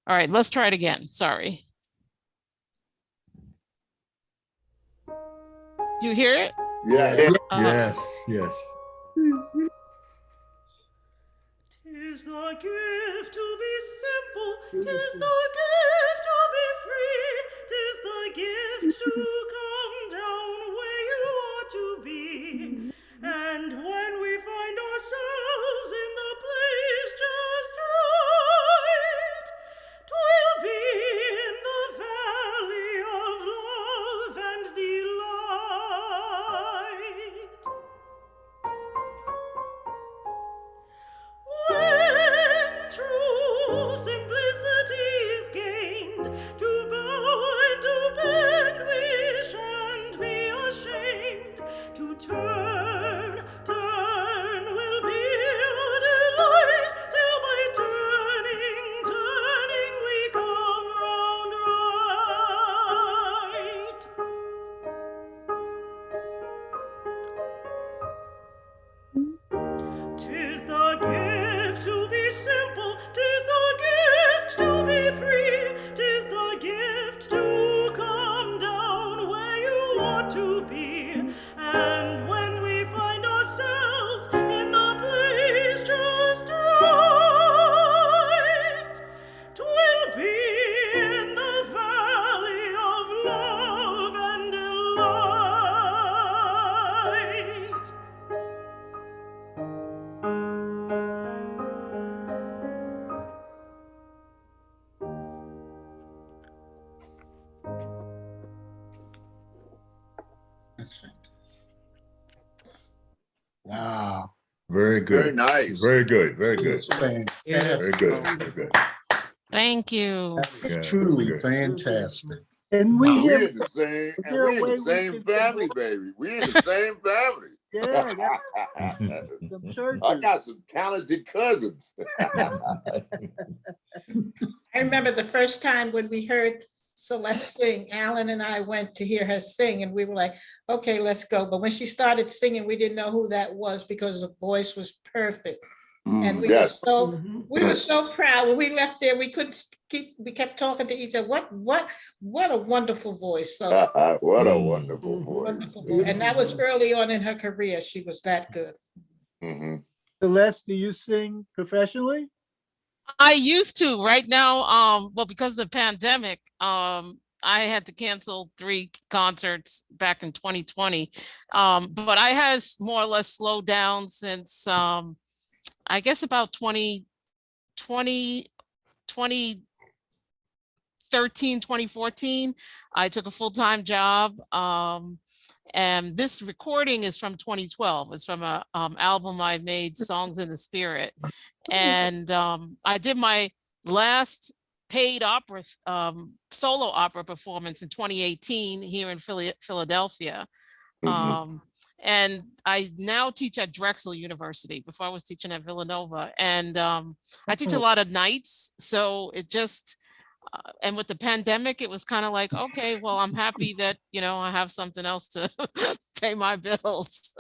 All right, let's try it again. Sorry. Do you hear it? Yeah. Yes, yes. Tis the gift to be simple, tis the gift to be free, tis the gift to come down where you ought to be. And when we find ourselves in the place just right, 'twill be in the valley of love and delight. When true simplicity is gained, to bow and to bend we shan't be ashamed. To turn will be a delight, till by turning we come round right. Tis the gift to be simple, tis the gift to be free, tis the gift to come down where you ought to be. And when we find ourselves in the place just right, 'twill be in the valley of love and delight. Wow. Very good. Very nice. Very good. Very good. It's fantastic. Very good. Very good. Thank you. It's Yeah, truly very good. fantastic. And we We give, in the same, is and there a we in way the we same can family, promote- baby. We in the same family. Yeah, some churches. I got some talented cousins. I remember the first time when we heard Celeste sing, Alan and I went to hear her sing and we were like, okay, let's go. But when she started singing, we didn't know who that was because the voice was perfect. And we Yes. we were so proud. When we left there, we couldn't we kept talking to each other. What a wonderful voice. So What a wonderful voice. wonderful voice. And that was early on in her career. She was that good. Mhm. Celeste, do you sing professionally? I used to. Right now, well, because of the pandemic, I had to cancel 3 concerts back in 2020. But I have more or less slowed down since I guess about 2020 2013, 2014, I took a full-time job. And this recording is from 2012. It's from a album I made, Songs in the Spirit. And I did my last paid opera, solo opera performance in 2018 here in Philadelphia. And I now teach at Drexel University. Before I was teaching at Villanova. And I teach a lot of nights. So it just, and with the pandemic, it was kind of like, okay, well, I'm happy that, you know, I have something else to pay my bills.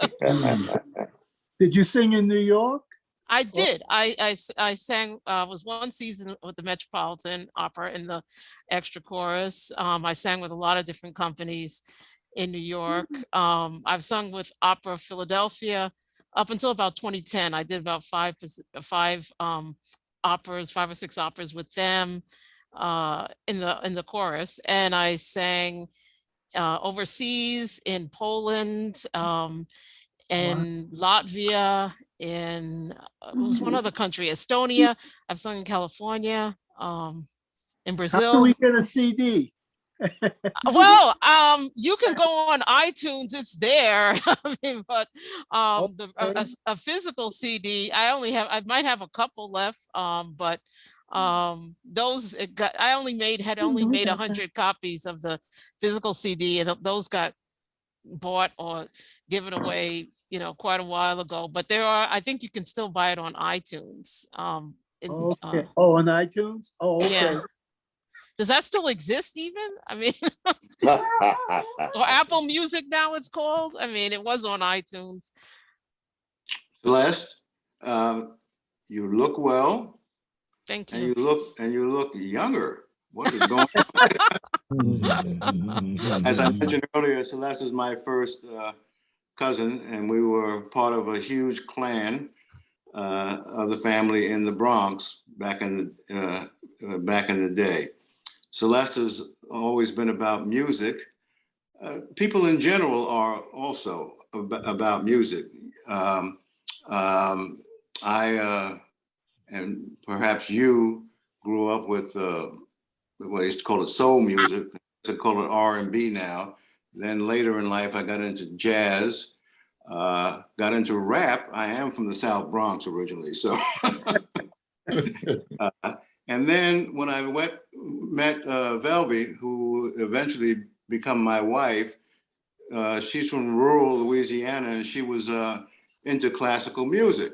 Did you sing in New York? I did. I sang, was one season with the Metropolitan Opera in the extra chorus. I sang with a lot of different companies in New York. I've sung with Opera Philadelphia up until about 2010. I did about five operas, 5 or 6 operas with them in the chorus. And I sang overseas in Poland, in Latvia, in it was one other country, Estonia. I've sung in California, in How do Brazil. we get a CD? Well, you can go on iTunes, it's there. I mean, but a physical CD, I might have a couple left, but those I had only made 100 copies of the physical CD, and those got bought or given away, you know, quite a while ago. But I think you can still buy it on iTunes. Okay. On iTunes? Oh, okay. Yeah. Does that still exist even? I mean, or Apple Music now it's called. I mean, it was on iTunes. Celeste, you look well. Thank And you. you look younger. What is going on? As I mentioned earlier, Celeste is my first cousin, and we were part of a huge clan of the family in the Bronx back in the day. Celeste has always been about music. People in general are also about music. And perhaps you grew up with what they used to call it soul music. They call it R&B now. Then later in life, I got into jazz, got into rap. I am from the South Bronx originally, so. And then when I met Velvy, who eventually became my wife, she's from rural Louisiana, and she was into classical music.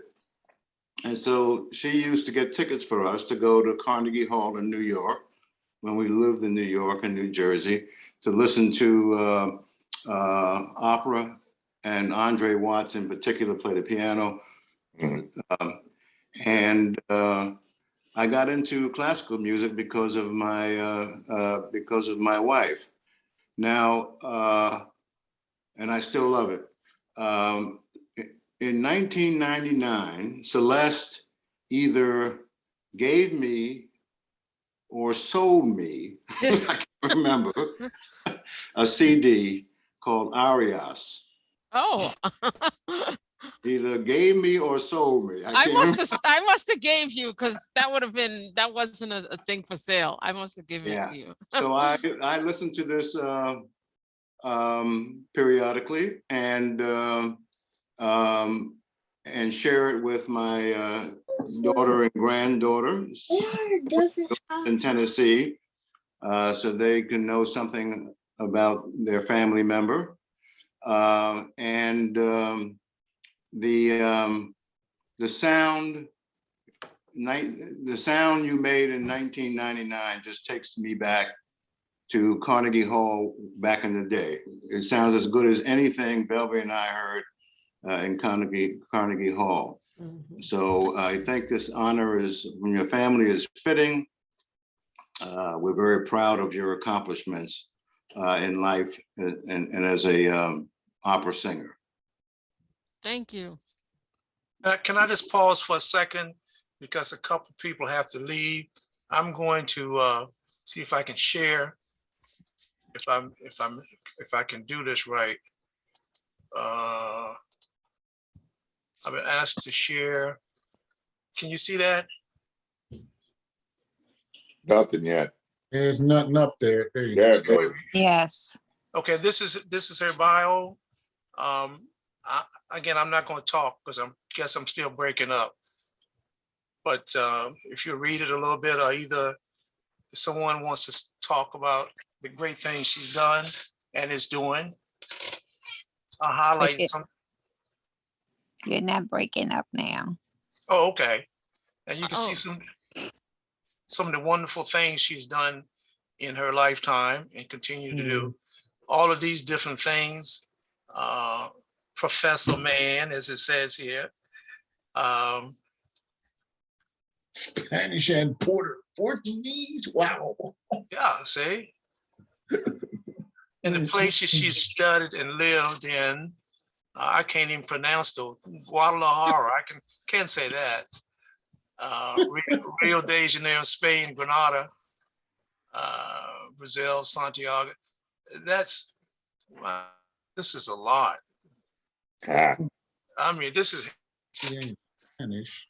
And so she used to get tickets for us to go to Carnegie Hall in New York when we lived in New York and New Jersey to listen to opera, and Andre Watts in particular played the piano. And I got into classical music because of my wife. Now, and I still love it. In 1999, Celeste either gave me or sold me, I can't remember, a CD called Arias. Oh. Either gave me or sold me. I must have gave you, because that wasn't a thing for sale. I must have given it to you. So I listened to this periodically and share it with my daughter and granddaughter in Tennessee, so they can know something about their family member. The sound you made in 1999 just takes me back to Carnegie Hall back in the day. It sounds as good as anything Velvy and I heard in Carnegie Hall. So I think this honor from your family is fitting. We're very proud of your accomplishments in life and as a opera singer. Thank you. Can I just pause for a second, because a couple people have to leave. I'm going to see if I can share. If I can do this right. I've been asked to share. Can you see that? Nothing yet. There's nothing up there. There you There go. it goes. Yes. Okay, this is her bio. Again, I'm not going to talk because guess I'm still breaking up. But if you read it a little bit, or either someone wants to talk about the great things she's done and is doing, I'll highlight some. You're not breaking up now. Oh, okay. And you can see some of the wonderful things she's done in her lifetime and continue to do. All of these different things, Professor Man, as it says here. Spanish and Portuguese. Wow. Yeah, see? And the places she's studied and lived in, I can't even pronounce those. Guadalajara, can't say that. Rio de Janeiro, Spain, Granada, Brazil, Santiago. This is a lot. I mean, this is. Spanish.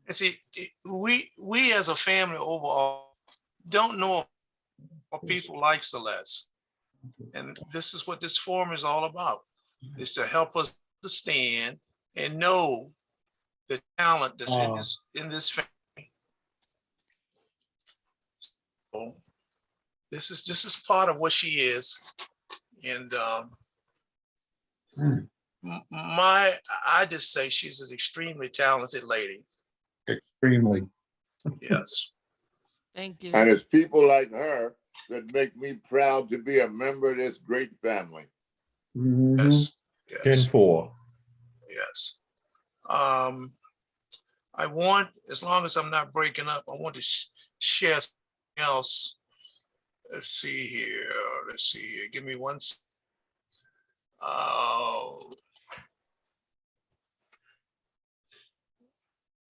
And see, we as a family overall don't know people like Celeste. And this is what this forum is all about, is to help us understand and know the talent that's in this family. So this is part of what she is. And I just say she's an extremely talented lady. Extremely. Yes. Thank you. And it's people like her that make me proud to be a member of this great family. Yes. 10-4. Yes. I want, as long as I'm not breaking up, I want to share something else. Let's see here. Give me one.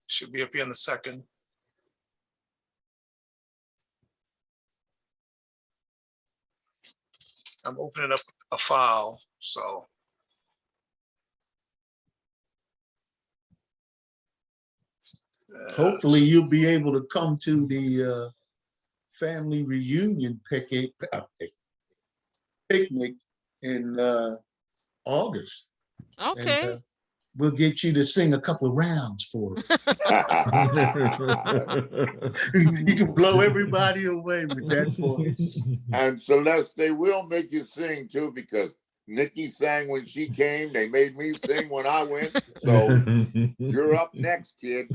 Should be up here in a second. I'm opening up a file, so. Hopefully you'll be able to come to the family reunion picnic in August. Okay. And, we'll get you to sing a couple of rounds for us. You can blow everybody away with that voice. And Celeste, they will make you sing too, because Nikki sang when she came. They made me sing when I went. So you're up next, kid.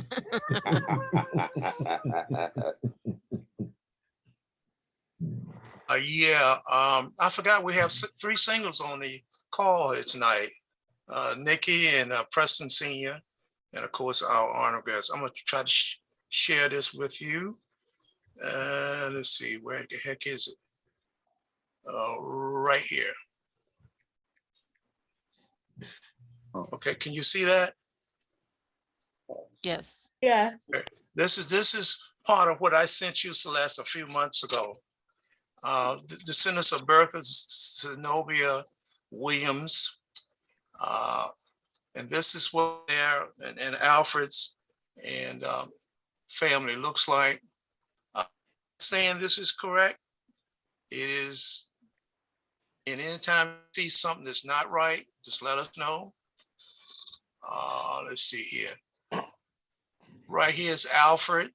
Yeah, I forgot we have 3 singles on the call here tonight. Nikki and Preston Senior, and of course our honor guest. I'm gonna try to share this with you. Let's see, where the heck is it? Right here. Okay, can you see that? Yes. Yeah. Okay. This is part of what I sent you, Celeste, a few months ago. The descendants of Bertha Zenobia Williams. And this is what their and Alfred's and family looks like. Saying this is correct. It is, and anytime you see something that's not right, just let us know. Let's see here. Right here is Alfred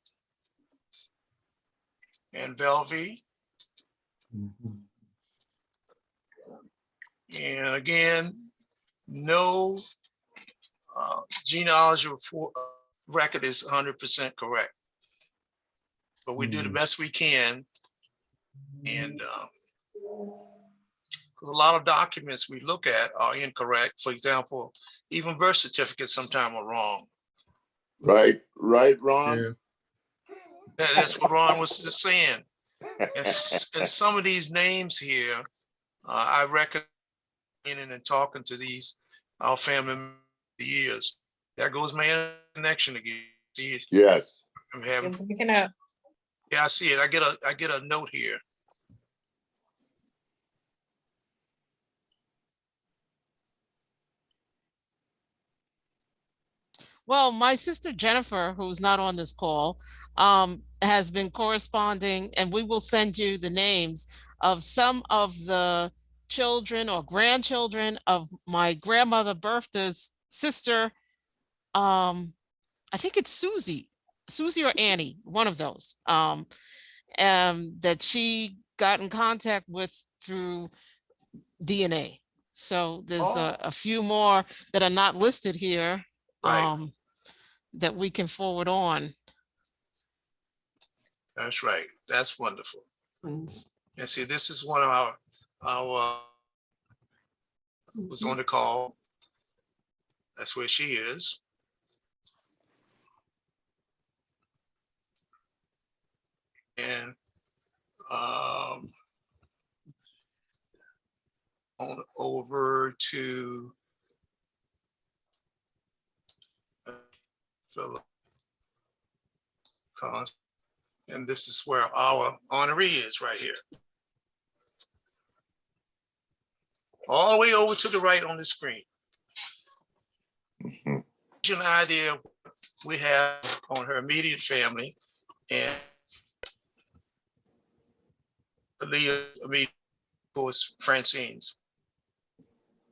and Velvy. And again, no genealogy report record is 100% correct, but we do the best we can. And a lot of documents we look at are incorrect. For example, even birth certificates sometimes are wrong. Right, Ron? Yeah. That's what Ron was just saying. And some of these names here, I recommend and talking to our family years. There goes my connection again. See, yes. I'm having. You're breaking up. Yeah, I see it. I get a note here. Well, my sister Jennifer, who's not on this call, has been corresponding, and we will send you the names of some of the children or grandchildren of my grandmother Bertha's sister. I think it's Susie or Annie, one of those, that she got in contact with through DNA. So there's a few more that are not listed here. Right. That we can forward on. That's right. That's wonderful. And see, this is one of our who's on the call. That's where she is. And on over to Philip. And this is where our honoree is right here. All the way over to the right on the screen. Gives you an idea of what we have on her immediate family and Leah immediate, of course, Francine's.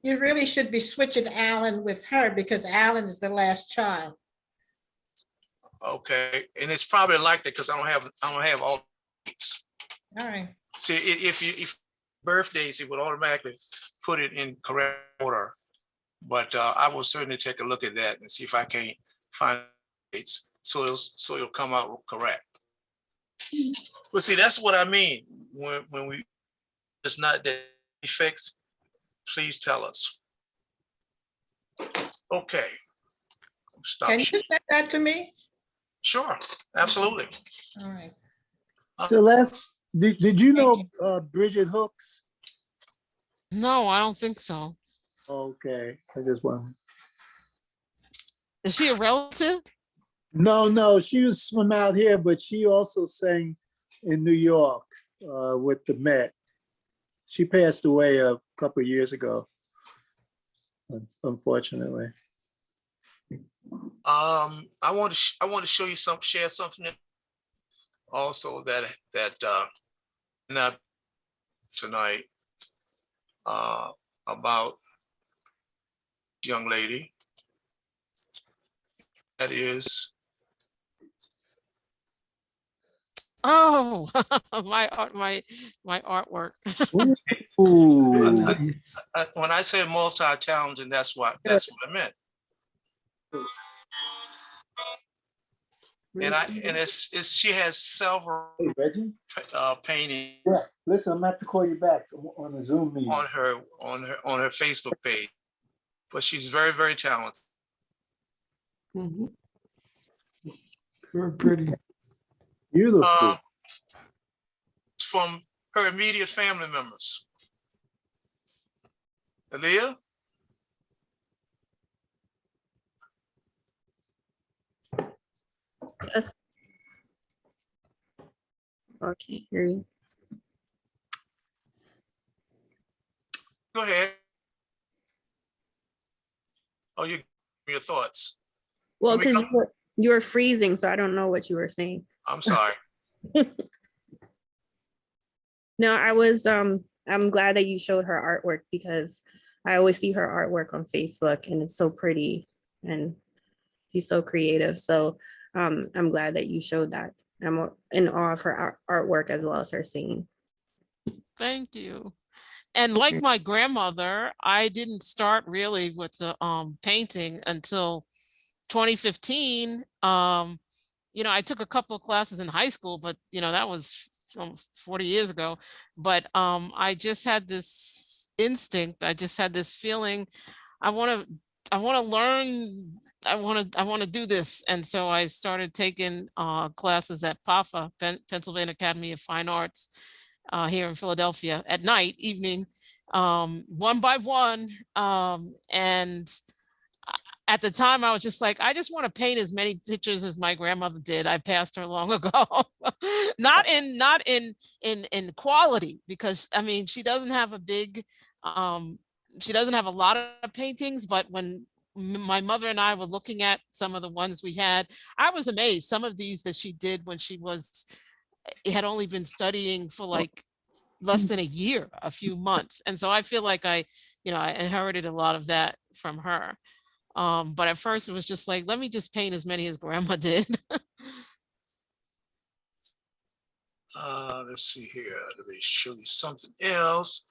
You really should be switching Alan with her because Alan is the last child. Okay, and it's probably like that because I don't have all dates. All right. See, if birthdays, it would automatically put it in correct order. But I will certainly take a look at that and see if I can't find dates so it'll come out correct. But see, that's what I mean when we it's not that fixed. Please tell us. Okay. Stop. Can you send that to me? Sure, absolutely. All right. Celeste, did you know Bridget Hooks? No, I don't think so. Okay, I just want. Is she a relative? No, she was from out here, but she also sang in New York with the Met. She passed away a couple of years ago, unfortunately. I want to show you share something also that not tonight about young lady that is my artwork. When I say multi-talented, that's what I meant. And it's she has several paintings. Yeah, listen, I'm gonna have to call you back on a Zoom meeting. On her Facebook page, but she's very, very talented. Very pretty. Beautiful. From her immediate family members. Aaliyah? Yes. Okay, hear you. Go ahead. Oh, your thoughts. Well, because you were freezing, so I don't know what you were saying. I'm sorry. No, I'm glad that you showed her artwork because I always see her artwork on Facebook and it's so pretty and she's so creative. So I'm glad that you showed that. I'm in awe of her artwork as well as her singing. Thank you. And like my grandmother, I didn't start really with the painting until 2015. I took a couple of classes in high school, but that was 40 years ago. But I just had this instinct. I just had this feeling. I want to learn. I want to do this. And so I started taking classes at PAFA, Pennsylvania Academy of Fine Arts, here in Philadelphia at night, evening, one by one. And at the time I was just like, I just want to paint as many pictures as my grandmother did. I passed her long ago. not in quality, because I mean, she doesn't have a big, she doesn't have a lot of paintings, but when my mother and I were looking at some of the ones we had. I was amazed. Some of these that she did when she had only been studying for like less than a year, a few months. And so I feel like I inherited a lot of that from her. But at first it was just like, let me just paint as many as grandma did. Let's see here. Let me show you something else.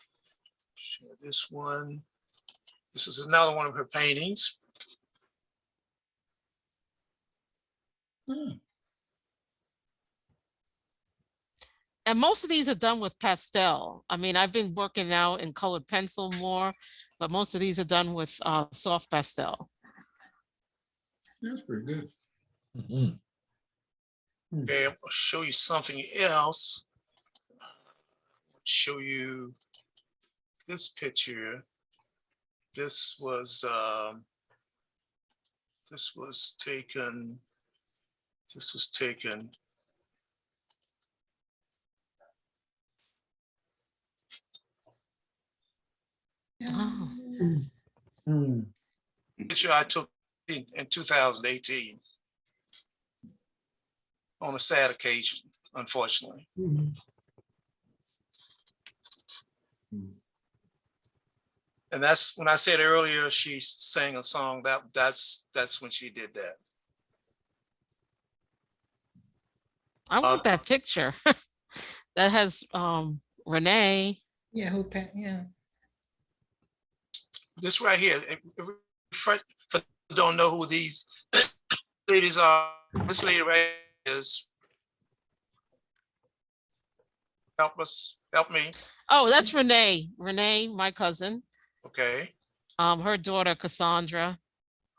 Share this one. This is another one of her paintings. And most of these are done with pastel. I mean, I've been working now in colored pencil more, but most of these are done with soft pastel. That's pretty good. Okay, I'll show you something else. Show you this picture. This was taken. This was taken. Oh. Picture I took in 2018 on a sad occasion, unfortunately. And that's when I said earlier she sang a song that's when she did that. I want that picture. That has Renee. Yeah, yeah. This right here, for don't know who these ladies are, this lady right here is, help me. Oh, that's Renee. Renee, my cousin. Okay. Her daughter, Cassandra.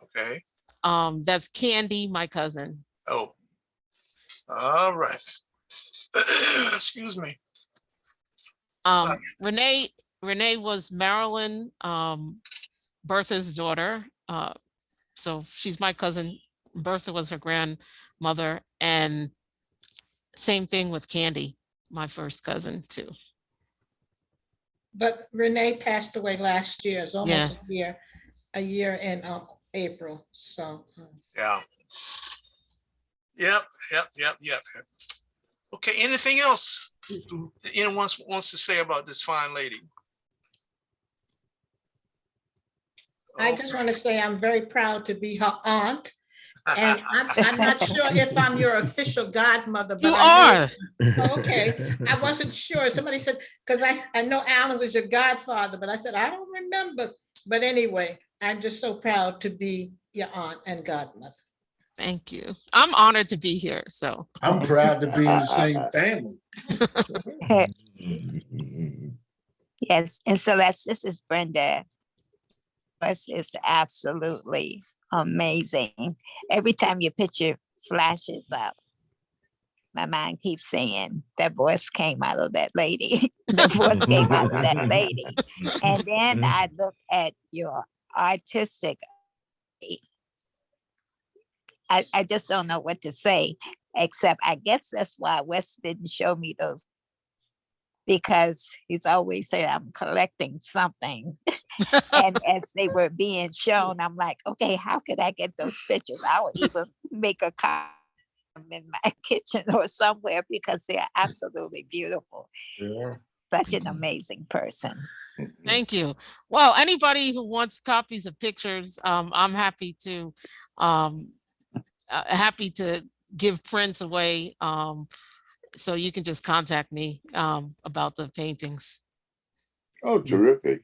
Okay. That's Candy, my cousin. Oh, all right. Excuse me. Renee was Marilyn, Bertha's daughter. So she's my cousin. Bertha was her grandmother, and same thing with Candy, my first cousin too. But Renee passed away last year. It's almost Yeah. a year in April. So yeah. Yep. Okay, anything else anyone wants to say about this fine lady? I just want to say I'm very proud to be her aunt. And I'm not sure if I'm your official godmother, but you are. Okay, I wasn't sure. Somebody said, because I know Alan was your godfather, but I said, I don't remember. But anyway, I'm just so proud to be your aunt and godmother. Thank you. I'm honored to be here. So I'm proud to be in the same family. Yes, and Celeste, this is Brenda. This is absolutely amazing. Every time your picture flashes up, my mind keeps saying that voice came out of that lady. The voice came out of that lady. And then I look at your artistic, I just don't know what to say, except I guess that's why Wes didn't show me those, because he's always saying I'm collecting something. And as they were being shown, I'm like, okay, how could I get those pictures? I would even make a copy in my kitchen or somewhere, because they are absolutely beautiful. Yeah. Such an amazing person. thank you. Well, anybody who wants copies of pictures, I'm happy to give prints away. So you can just contact me about the paintings. Oh, terrific.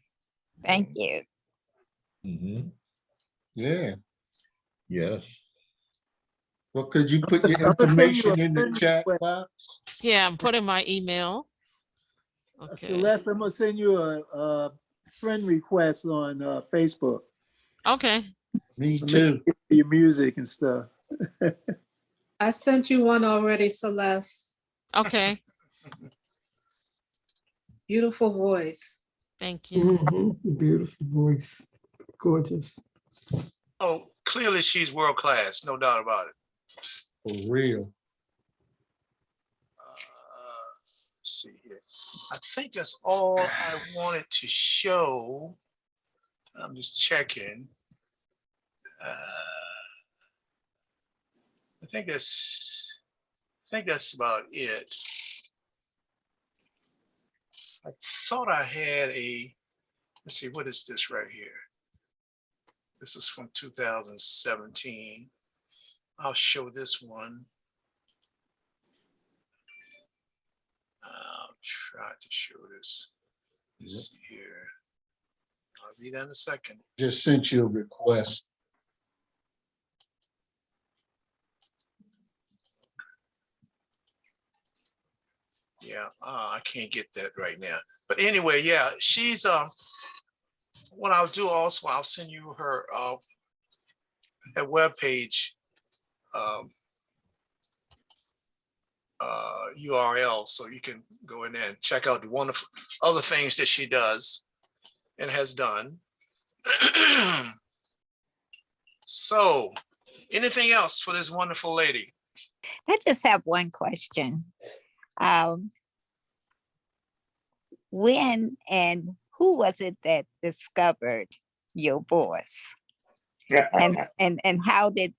Thank you. Yeah. Yes. Well, could you put your I'm gonna send you information a in the friend chat request. box? Yeah, I'm putting my email. Okay. Celeste, I'm gonna send you a friend request on Facebook. Okay. Me too. Your music and stuff. I sent you one already, Celeste. Okay. Beautiful voice. Thank you. Beautiful voice. Gorgeous. Oh, clearly she's world class, no doubt about it. For real. Let's see here. I think that's all I wanted to show. I'm just checking. I think that's about it. I thought I had let's see, what is this right here? This is from 2017. I'll show this one. I'll try to show this. Let's see here. I'll be there in a second. Just sent you a request. Yeah, I can't get that right now. But anyway, yeah, she's what I'll do also, I'll send you her webpage URL, so you can go in there and check out the wonderful other things that she does and has done. So, anything else for this wonderful lady? I just have one question. When and who was it that discovered your voice? And how did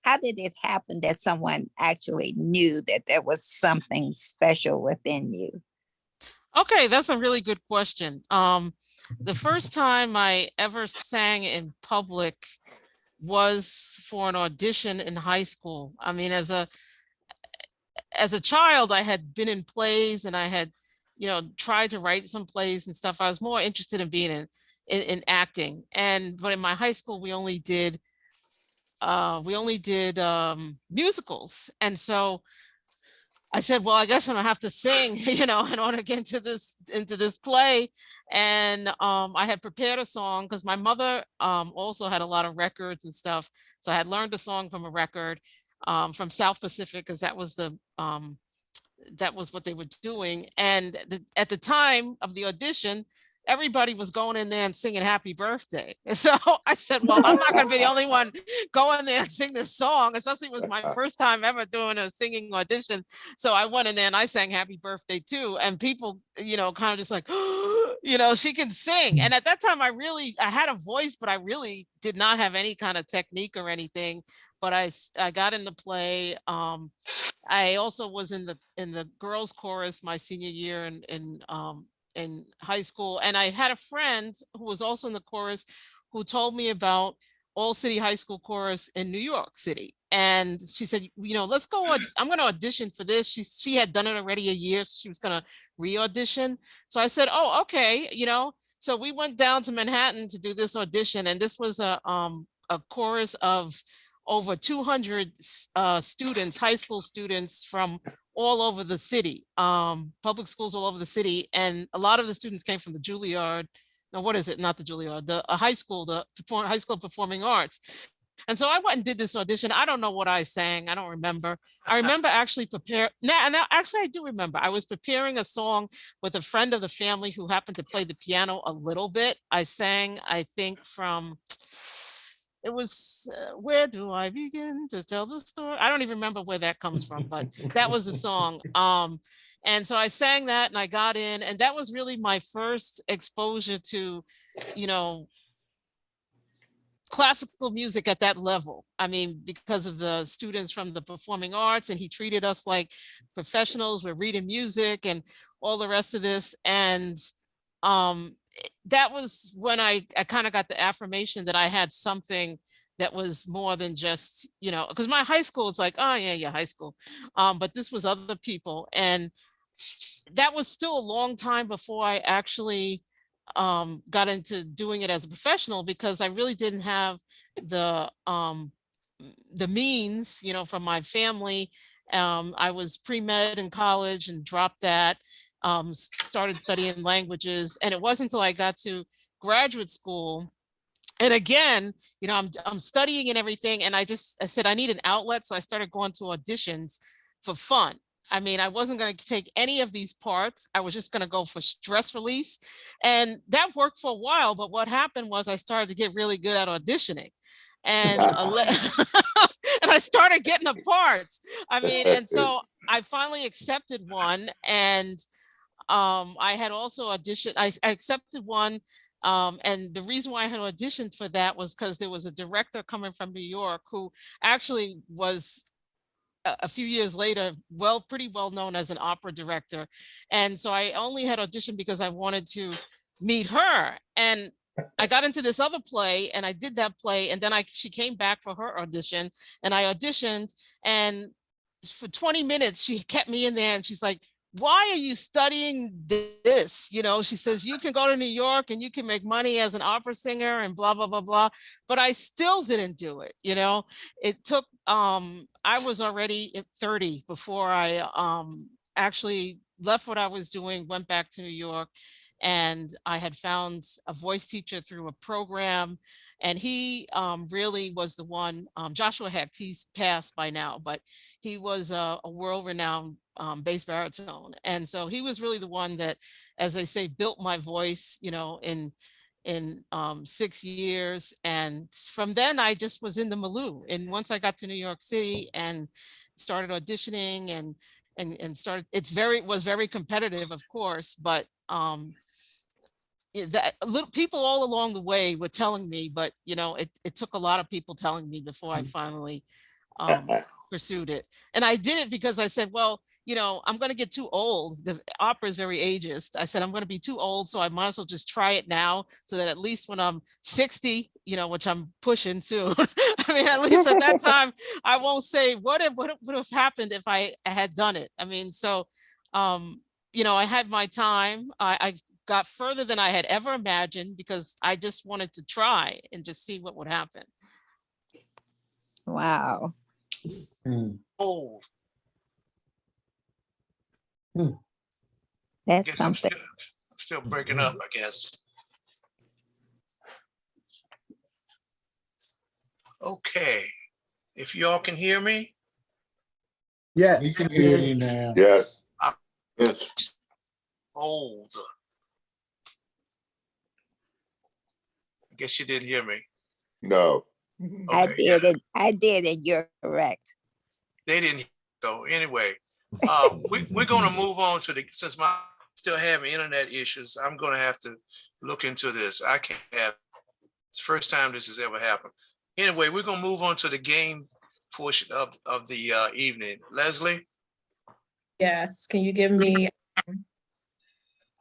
it happen that someone actually knew that there was something special within you? Okay, that's a really good question. The first time I ever sang in public was for an audition in high school. I mean, as a child, I had been in plays and I had, tried to write some plays and stuff. I was more interested in being in acting. But in my high school, we only did musicals. And so I said, well, I guess I'm gonna have to sing, in order to get into this play. And I had prepared a song because my mother also had a lot of records and stuff. So I had learned a song from a record from South Pacific, because that was what they were doing. And at the time of the audition, everybody was going in there and singing happy birthday. And so I said, well, I'm not going to be the only one going there and sing this song, especially it was my first time ever doing a singing audition. So I went in there and I sang happy birthday too. And people, kind of just like, she can sing. And at that time, I had a voice, but I really did not have any kind of technique or anything. But I got in the play. I also was in the girls chorus my senior year in high school. And I had a friend who was also in the chorus who told me about All City High School Chorus in New York City. And she said, let's go, I'm going to audition for this. She had done it already a year. So she was going to re-audition. So I said, oh, okay. So we went down to Manhattan to do this audition. And this was a chorus of over 200 students, high school students from all over the city, public schools all over the city. And a lot of the students came from the Juilliard. No, what is it? Not the Juilliard, the high school, high school performing arts. And so I went and did this audition. I don't know what I sang. I don't remember. I remember actually now actually I do remember. I was preparing a song with a friend of the family who happened to play the piano a little bit. I sang, I think, from, it was where do I begin to tell the story? I don't even remember where that comes from, but that was the song. And so I sang that and I got in, and that was really my first exposure to, classical music at that level. I mean, because of the students from the performing arts, and he treated us like professionals. We're reading music and all the rest of this. And that was when I kind of got the affirmation that I had something that was more than just, because my high school is like, oh yeah, high school. But this was other people. And that was still a long time before I actually got into doing it as a professional, because I really didn't have the means, from my family. I was pre-med in college and dropped that, started studying languages. And it wasn't until I got to graduate school. And again, I'm studying and everything. And I said, I need an outlet. So I started going to auditions for fun. I mean, I wasn't going to take any of these parts. I was just going to go for stress release. And that worked for a while. But what happened was I started to get really good at auditioning. And, and I started getting the parts. I mean, and so I finally accepted one. And I had also auditioned. I accepted one And the reason why I had auditioned for that was because there was a director coming from New York who actually was a few years later, pretty well known as an opera director. And so I only had auditioned because I wanted to meet her. And I got into this other play and I did that play. And then she came back for her audition and I auditioned, and for 20 minutes, she kept me in there and she's like, why are you studying this? You know, she says, you can go to New York and you can make money as an opera singer and blah, blah, blah, blah. But I still didn't do it. You know, it took, I was already at 30 before I actually left what I was doing, went back to New York. And I had found a voice teacher through a program, and he really was the one, Joshua Hecht, he's passed by now, but he was a world-renowned bass baritone. And so he was really the one that, as they say, built my voice, you know, in 6 years. And from then I just was in the milieu. And once I got to New York City and started auditioning and started, it was very competitive, of course, but that little people all along the way were telling me, but you know, it took a lot of people telling me before I finally pursued it. And I did it because I said, well, you know, I'm going to get too old because opera is very ageist. I said, I'm going to be too old, so I might as well just try it now so that at least when I'm 60, you know, which I'm pushing soon, I mean, at least at that time, I won't say what would have happened if I had done it. I mean, so, you know, I had my time. I got further than I had ever imagined because I just wanted to try and just see what would happen. Wow. Oh, That's guess something. I'm still breaking up, I guess. Okay, if y'all can hear me. Yes. We can hear you now. Yes. Yes. Old. I guess you didn't hear me. No. I Okay, did it. I did it. You're correct. they didn't. So anyway, we're going to move on to since my still having internet issues, I'm going to have to look into this. I can't have, it's the first time this has ever happened. Anyway, we're going to move on to the game portion of the evening. Leslie? Yes, can you give me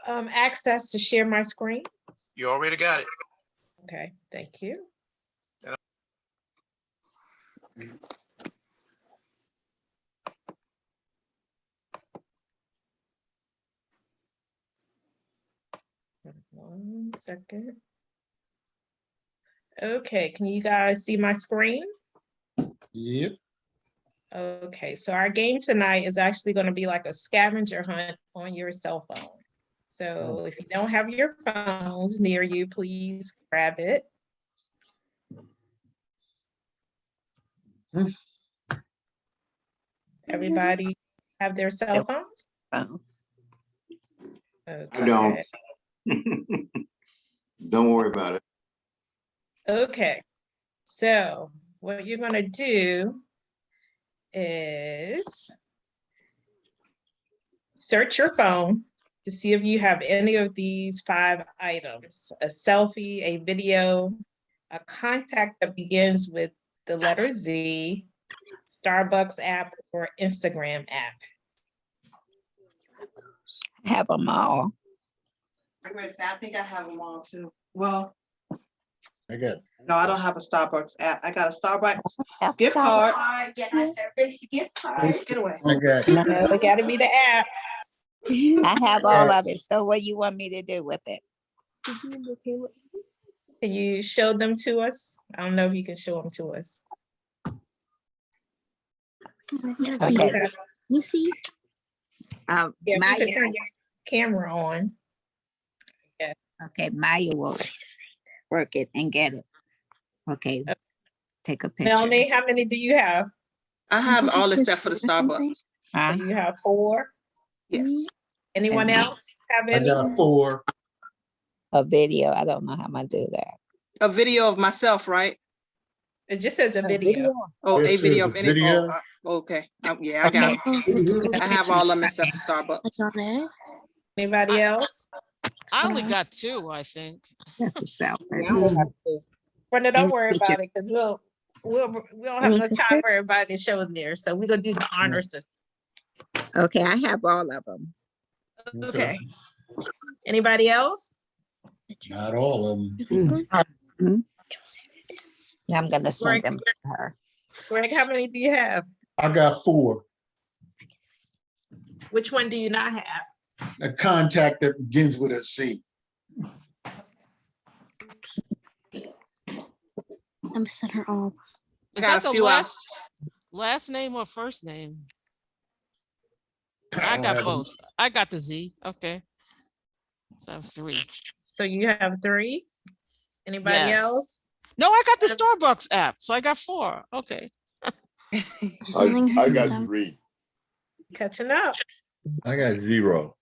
access to share my screen? You already got it. Okay, thank you. One second. Okay, can you guys see my screen? Yep. Okay, so our game tonight is actually going to be like a scavenger hunt on your cell phone. So if you don't have your phones near you, please grab it. Everybody have their cell phones? Okay. I don't. Don't worry about it. Okay, so what you're gonna do is search your phone to see if you have any of these 5 items: a selfie, a video, a contact that begins with the letter Z, Starbucks app, or Instagram app. Have them all. I think I have them all too. Well, I got. no, I don't have a Starbucks app. I got a Starbucks gift card. Get my Starbucks gift card. Get away. I got. No, it gotta be the app. I have all of it. So what do you want me to do with it? Can you show them to us? I don't know if you can show them to us. Okay. You see? Yeah, you Maya. can turn your camera on. Yeah. Okay, Maya will work it and get it. Okay, take a picture. Melanie, how many do you have? I have all except for the Starbucks. So you have 4? Yes. Anyone And else have I any? got 4. a video. I don't know how I'm gonna do that. A video of myself, right? It just says a video. Oh, It a video says of a any. video. Oh, okay. Yeah, I got them. I have all of them except for Starbucks. Anybody else? I only got 2, I think. That's a South. Yeah, I only got 2. Brenda, don't Any worry picture. about it, because we don't have Any enough time picture? for everybody to show there. So we're gonna do the honor system. Okay, I have all of them. Okay. Anybody else? Not all of them. Mhm. I'm gonna send Greg, them to her. Greg, how many do you have? I got 4. Which one do you not have? A contact that begins with a C. I'm send her all. Is Got that a the few out. last name or first name? I I don't got have them. both. I got the Z. Okay. So I have 3. So you have 3. Anybody Yes. else? No, I got the Starbucks app, so I got 4. Okay. I got 3. Catching up. I got 0.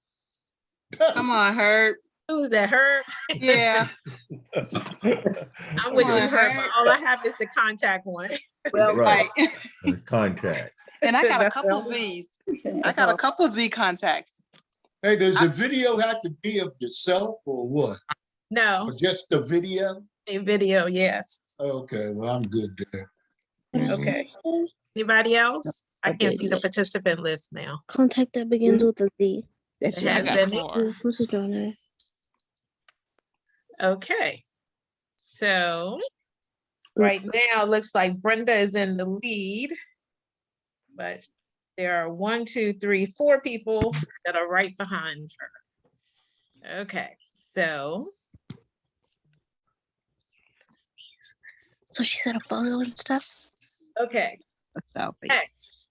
Come on, Herb. Who's that? Herb? Yeah. I'm with Come you, on, Herb, but Herb. all I have is the contact one. Well, Right. right. Contact. And I got a That's couple all. Z's. I That's got a all. couple Z contacts. Hey, does the video have to be of yourself or what? No, Or just the video? a video, yes. Okay, well, I'm good there. Okay. Anybody else? I can't see the participant list now. Contact that begins with a Z. It That's has I got any? 4. Who's it on there? Okay. So right now, it looks like Brenda is in the lead. But there are 1, 2, 3, 4 people that are right behind her. Okay, so So she said a photo and stuff. okay. Selfie. Next,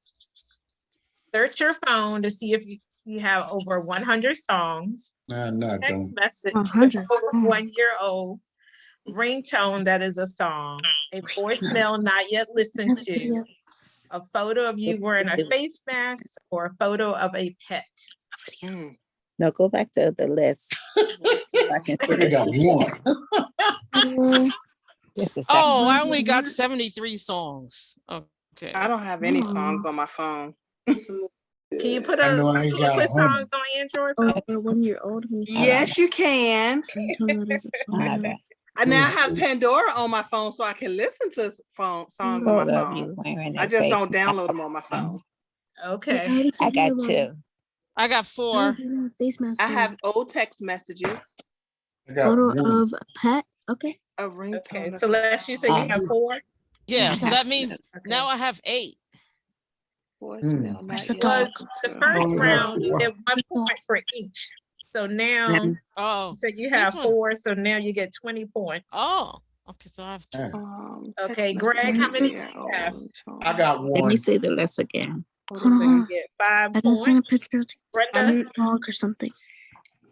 search your phone to see if you have over 100 songs, Nah, not text done. message 100 over songs. 1 year old, ringtone that is a song, a voicemail not yet listened Another to, video. a photo of you wearing a face mask, or a photo of a pet. No, go back to the list. I can see I what got she said. 1. This is Oh, I something. only got 73 songs. Okay. I don't have any songs on my phone. Can you put I know I ain't got put 100. songs on Android Oh, phone? you're 1 year old. Let me see. Yes, you can. Can you tell me that is a song? Okay. I now have Pandora on my phone, so I can listen to songs on my Photo of phone. you wearing I a just face don't mask. download them on my phone. Okay. I got 2. I got 4. Face mask. I have old text messages, I got Photo 1. of a pet. Okay. a ringtone. Okay, that's so a let's you say you have 4. Yeah, so Yeah. that means now I have 8. voicemail. Where's Not the yet dog? listened The to. first Oh, round, you yeah. get 1 point for each. So now, Oh, so you this have one. 4, so now you get 20 points. Oh, okay, so I have 2. Yeah. Okay, Text Greg, messages how many do here. you have? I got Let me 1. see the list again. So Hold you on. get 5 I can send a points. picture of Brenda, a dog or something.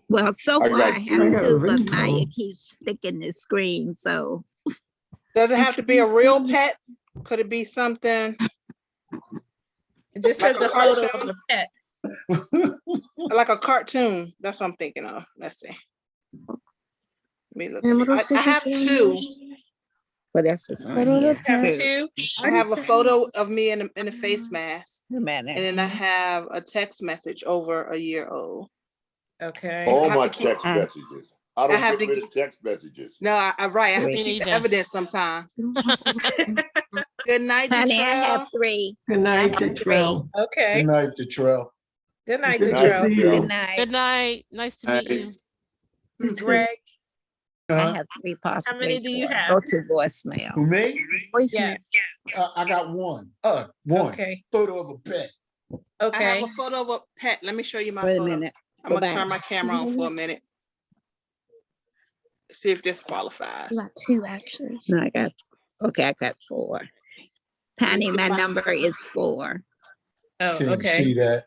Well, so I far got I two. have I got a 2, but Maya ringtone. keeps flicking the screen. So Does it I'm have to be a trying to real see. pet? Could it be something it just like says a a photo of cartoon? a pet. Like a cartoon? That's what I'm thinking of. Let's see. Let me look. And what else I does she have say on 2. there? what else is on Photo of a here? You have pet. 2? I have a photo of me in a face mask, A and minute. then I have a text message over a year old. Okay. All I have my to keep- text messages. I don't have get to- rid of text messages. No, I right. I have to Me keep the neither. evidence sometimes. You don't have to- Good night, Honey, I have Detrell. 3. Good night, I have Detrell. Okay. Good night, Detrell. Good night, Good to Night, Detrell. see Detrell. Good you. night. Good night. Nice to meet you. You too. Greg, I Huh? have 3 how possibly. many do you 4. have? Go to voicemail. Who, me? Voicemail. Yes. I got 1. 1. Okay. Photo of a pet. I have Okay. a photo of a pet. Let me show you my Wait a photo. minute. I'm Go gonna back. turn my camera on for a minute. See if this qualifies. You got 2 actually. No, I got 4. Honey, see my my- number is 4. Oh, Can't okay. see that.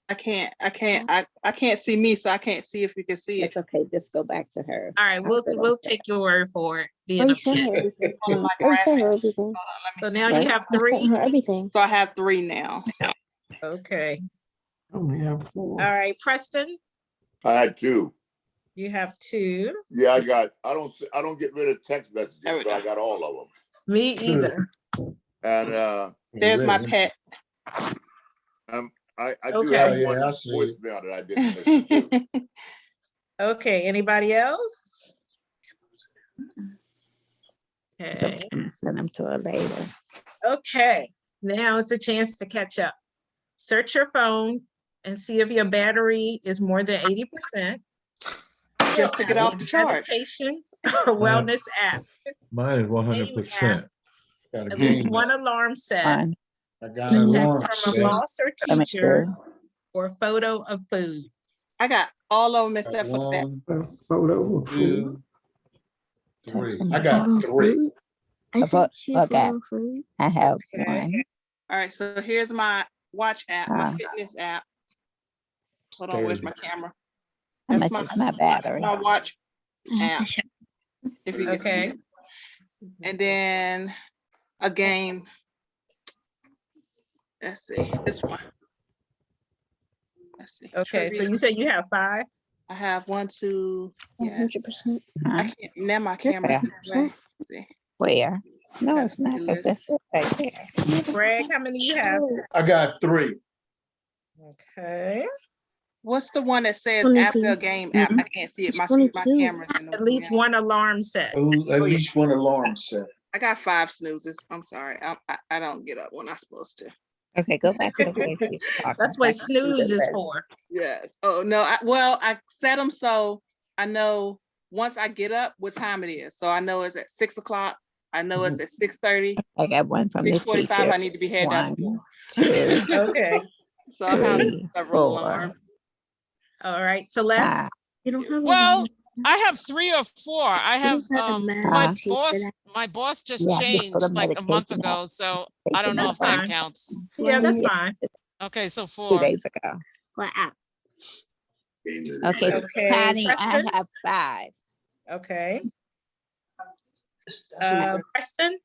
I can't see me, so I can't see if you can see it. It's okay. Just go back to her. All right, we'll take your word for it. being Already a sent her pet. everything. On my Already sent her graphics. everything. So now you What? have I 3. sent her everything. So I have 3 now. Okay. Only have 4. All right, Preston, I had 2. you have 2. Yeah, I don't get rid of text messages, There we so I go. got all of them. Me either. And There's my pet. I do Okay. have Oh, yeah, one I see it. voicemail that I didn't listen to. Okay, anybody else? Okay, Just gonna send them to her later. okay, now it's a chance to catch up. Search your phone and see if your battery is more than 80%. Just took it off the charge. Meditation or wellness app. Mine is 100%. Got a At least game. one alarm set. Fine. I got an A alarm text from a set. boss or Let me teacher, do. or a photo of food. I got all of them Got except for that. one, Photo of food. 2, 3. Text I got Photo 3. food. I Okay. said share photo food. I have Okay. one. All right, so here's my watch app, my Ah. fitness app. Hold on, where's 30. my camera? How That's much is my battery? my watch I have app. to share. If you can see Okay. it. And then a game. Let's see, this one. Let's see. Okay, so trivia. you said you have 5? I have 1, 2, yeah. 100%. I can't, now my camera. Yeah. this way. Let's see. Where? No, Got it's not, to do because this. that's it right there. Greg, how many you have? I got 3. Okay. What's the one that says 22. after a game app? I can't see it. It's My 22. camera's in the At least way. one alarm set. At least one alarm set. I got 5 snoozes. I'm sorry. I don't get up when I'm supposed to. Okay, go back to the place you were talking. That's so I what can see the snooze is list. for. Yes. Oh no. I set them so I know once I get up what time it is. So I know it's at 6 o'clock. I know it's at 6:30. I got one from the 6:45. teacher. I need to be headed out the 1, door. 2, Okay. So I have 3, several 4, alarms. All right, Celeste. 5. You don't have Well, I have 3 or 4. I have Uh, my boss just yeah, just put changed a like a month medication out. ago, so I don't know That's if that fine. counts. Yeah, that's Yeah. fine. Okay, so 2 4. days ago. what app? Okay, Okay, Connie, I Preston? have 5. Okay. Preston?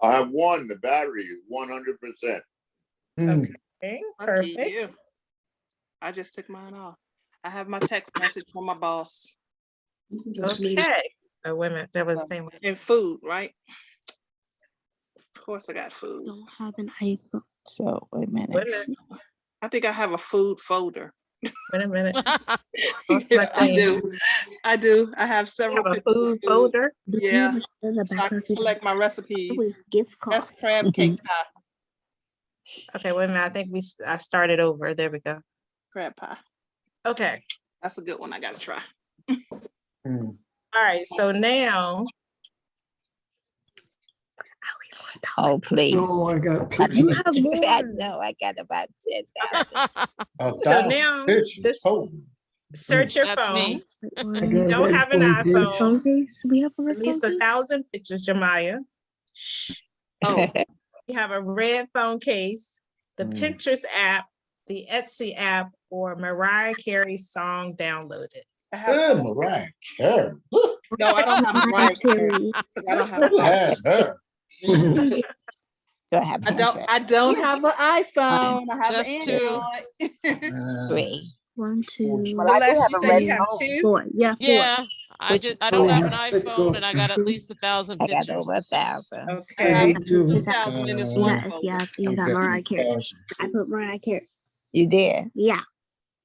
I have 1, the battery is 100%. Okay, Lucky perfect. you. I just took mine off. I have my text message from my boss. Okay. Oh, wait a minute, that was the same one. And food, right? Of course I got food. Don't have an iPhone. So, wait a minute. Wait a minute, I think I have a food folder. wait a minute. Lost my I thing. do. I do. I have You several have a pictures of food folder? Did you Yeah. ever share the So I can background? collect my recipes. Always gift card. That's crab cake pie. Okay, wait a minute, I think I started over. There we go. Crab pie. Okay, That's a good one. I gotta try. all right, so now, Oh, please. Oh, I got You pictures. have more. I know, I got about 10,000. so now, this, search your That's phone. me. If you don't have an iPhone, Phone case? We have a red at least phone case? 1,000 pictures, Jemiah. Shh. Oh, You have a red phone case, the Mm. Pinterest app, the Etsy app, or Mariah Carey song downloaded. I have Yeah, Mariah Carey. no, I don't have Mariah Carey. 'Cause I don't have Who has her? Do I have Pinterest? I don't have an iPhone. I have Just an 2. Android. 3. 1, 2, Well, I do Celeste, have you a said red you have phone. 2? 4. Yeah, 4. Yeah, I don't only have an have 6 iPhone and I got at on- least 1,000 I got pictures. over 1,000. I Okay, have Me too. 2,000 in this You one got S, folder. yeah, you got Mariah Carey. I put Mariah Carey. You did? Yeah.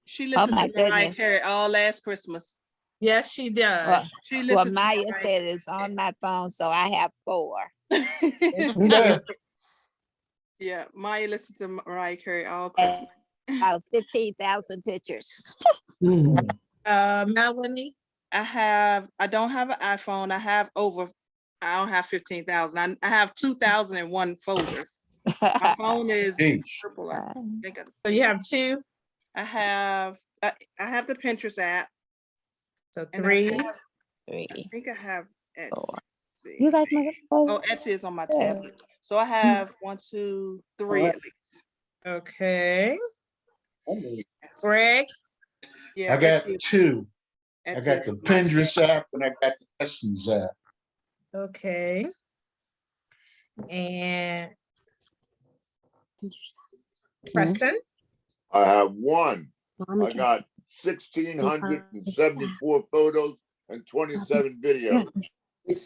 She listened my to Mariah goodness. Carey all last Christmas. yes, she Well, does. She well, listened to Maya Mariah. said it's on my phone, so I have 4. Yeah. Yeah, Maya listened to Mariah Carey all Christmas. About 15,000 pictures. Mhm. Melanie? I don't have an iPhone. I don't have 15,000. I have 2,001 folder. My phone is Jeez. purple. I think So you have 2, I have the Pinterest app. so And 3. I think I have Etsy. You like my Oh, Etsy is on my tablet. So I have 1, 2, 3 at least. Okay. Greg? Yeah, I got Etsy- 2. I Etsy got the is my Pinterest app and I got the Essence app. Okay. And Preston? I have 1. Mommy I got 1,674 photos and 27 videos.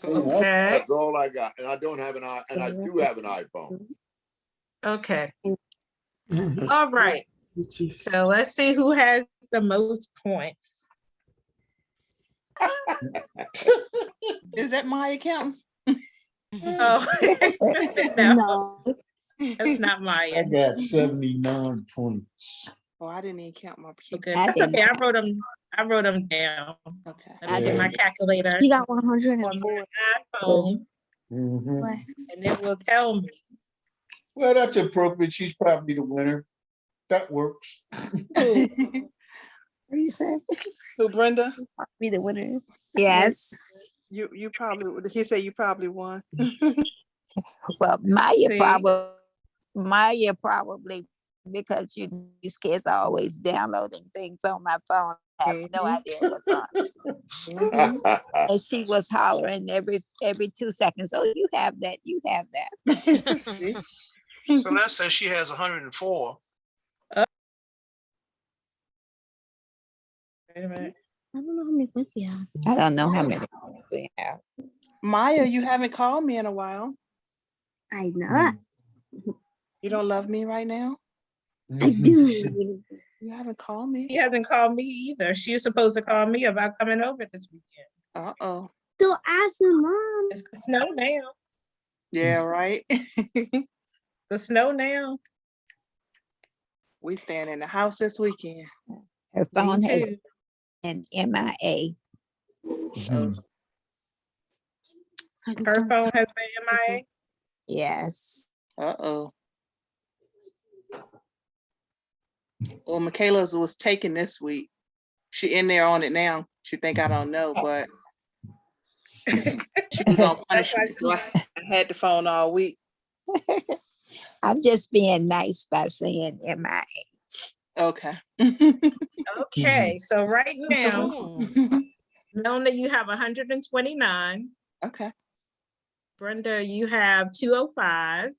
Okay. That's all I got. And I don't have and I do have an iPhone. Okay. All right. So let's see who has the most points. Is that my account? Oh, no, No. that's not I Maya. got 79 points. Oh, I didn't even count my people. Okay, I that's didn't okay. I wrote them down. Okay. Let me get my calculator She got on my 104. iPhone, Mhm. and it will tell me. Well, that's appropriate. She's probably the winner. That works. What you say? Who, Brenda? Be the winner. Yes. You probably, he said you probably won. Well, See? Maya probably, because these kids are always downloading things on my phone. I have no idea what's on. And she was hollering every 2 seconds. Oh, you have that. You have that. So that says she has 104. Wait a minute. I don't know how many points we have. I don't know how many we have. Maya, you haven't called me in a while. I know. You don't love me right now? I do. You haven't called me. He hasn't called me either. She was supposed to call me about coming over this weekend. Uh-oh. Don't ask your mom. It's the snow now. Yeah, right. The snow now. We staying in the house this weekend. Her Me phone has too. an MIA. Mhm. So I can Her come phone to- has been MIA. Yes. Uh-oh. Well, Michaela's was taken this week. She in there on it now. She think I don't know, but she was gonna punish me. So I had the phone all week. I'm just being nice by saying MIA. Okay. Okay, so right now, Oh, Melanie, you have 129. Okay. Brenda, you have 205.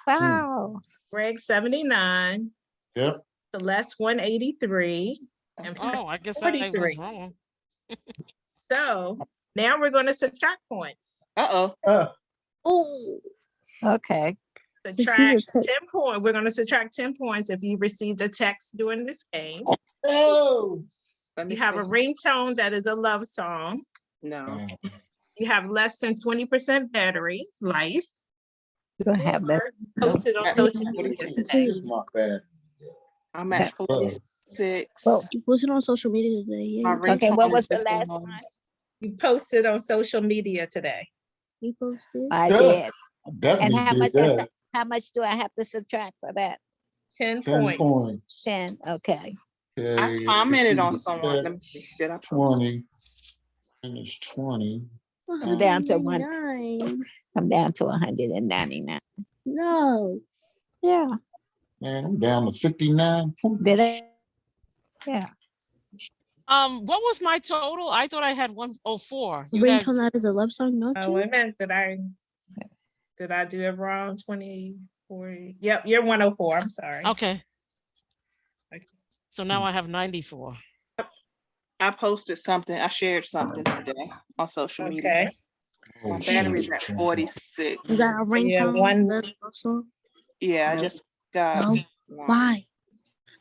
Wow. Greg, 79. Yep. Celeste, 183. And oh, Preston, I guess I 43. was wrong. So now we're going to subtract points. Uh-oh. Oh, Okay. Subtract 10 points. We're going to subtract 10 points if you received a text during this game. Oh. Let me You have see. a ringtone that is a love song. No. You have less than 20% battery life. You don't have that. Posted on social media today. Here's my bad. I'm at 46. well, you posted on social media today. My Yeah, Okay, what ringtone was is the this last one. one? You posted on social media today. you posted. I Yeah, did. I And definitely how did much that. how much do I have to subtract for that? 10 10 points. points. 10. Okay. Okay, I if you commented see on the someone. Let me text, see. Did I post? 20, and it's 20. I'm down to 199. I'm down to 199. No. Yeah. Man, I'm down to 59 points. Did I? Yeah. What was my total? I thought I had 104. You Ringtone guys, that is a love song, not Oh, you. wait a minute. Did I do it wrong? 20, 40. Yep, you're 104. I'm sorry. okay. So now I have 94. I posted something. I shared something today on social media. Okay. My battery's at 46. Is that a ringtone? That's a love song? Yeah, I Nope. just got No. one. Why?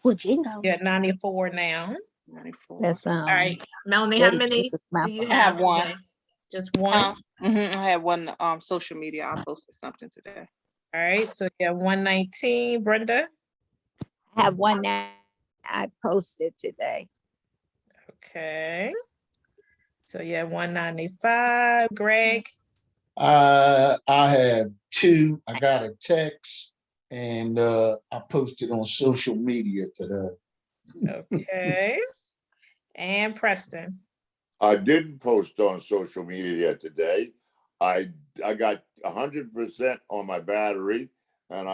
Well, Jingo. You're at 94 now. 94. That's All right. Melanie, how many do you I have have one. today? Just one? I had one social media. I posted something today. All right. So you have 119. Brenda? I have one that I posted today. Okay. So you have 195. Greg? I have 2. I got a text and I posted on social media today. Okay. And Preston? I didn't post on social media yet today. I got 100% on my battery, and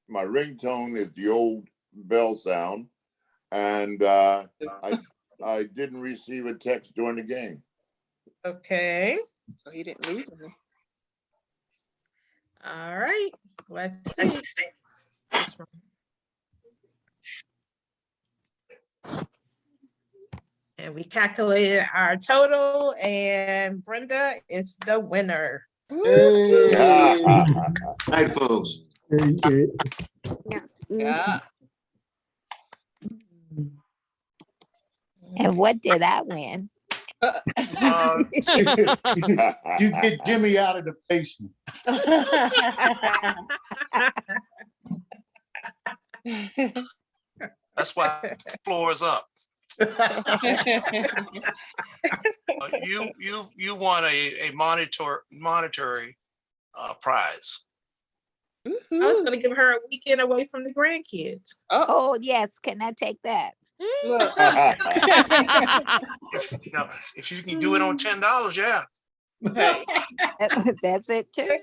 my ringtone is the old bell sound, and I didn't receive a text during the game. Okay. So he didn't lose any. All right. Let's see. And we calculated our total, and Brenda is the winner. Hey. Night, folks. Yeah. And what did I win? You get Jimmy out of the basement. That's why the floor is up. You want a monetary prize. I was gonna give her a weekend away from the grandkids. Oh, yes, can I take that? Look. If you can do it on $10, yeah. That's it too.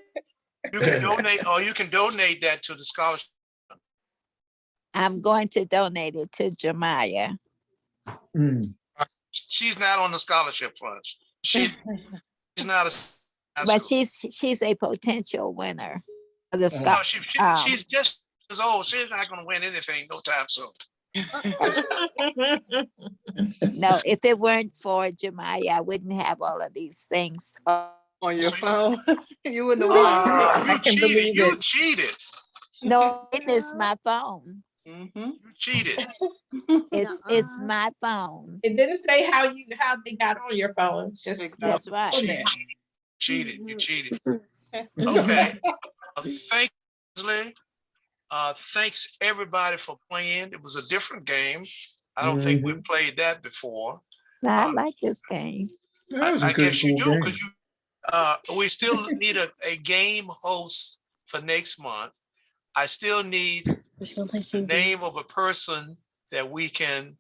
You can donate, or you can donate that to the scholarship. I'm going to donate it to Jemiah. She's not on the scholarship fund. She's not a. But she's a potential winner of the No, scholarship. she's just as old. She's not going to win anything no time soon. No, if it weren't for Jemiah, I wouldn't have all of these things on your phone. You wouldn't have won. You cheated. You cheated. No, it is my phone. You cheated. It's my phone. It didn't say how they got on your phone. It's just That's right. Cheated. You cheated. Okay. Thank you, Leslie. Thanks everybody for playing. It was a different game. I don't think we've played that before. I like this game. I guess you do, because we still need a game host for next month. I still need the name of a person that we can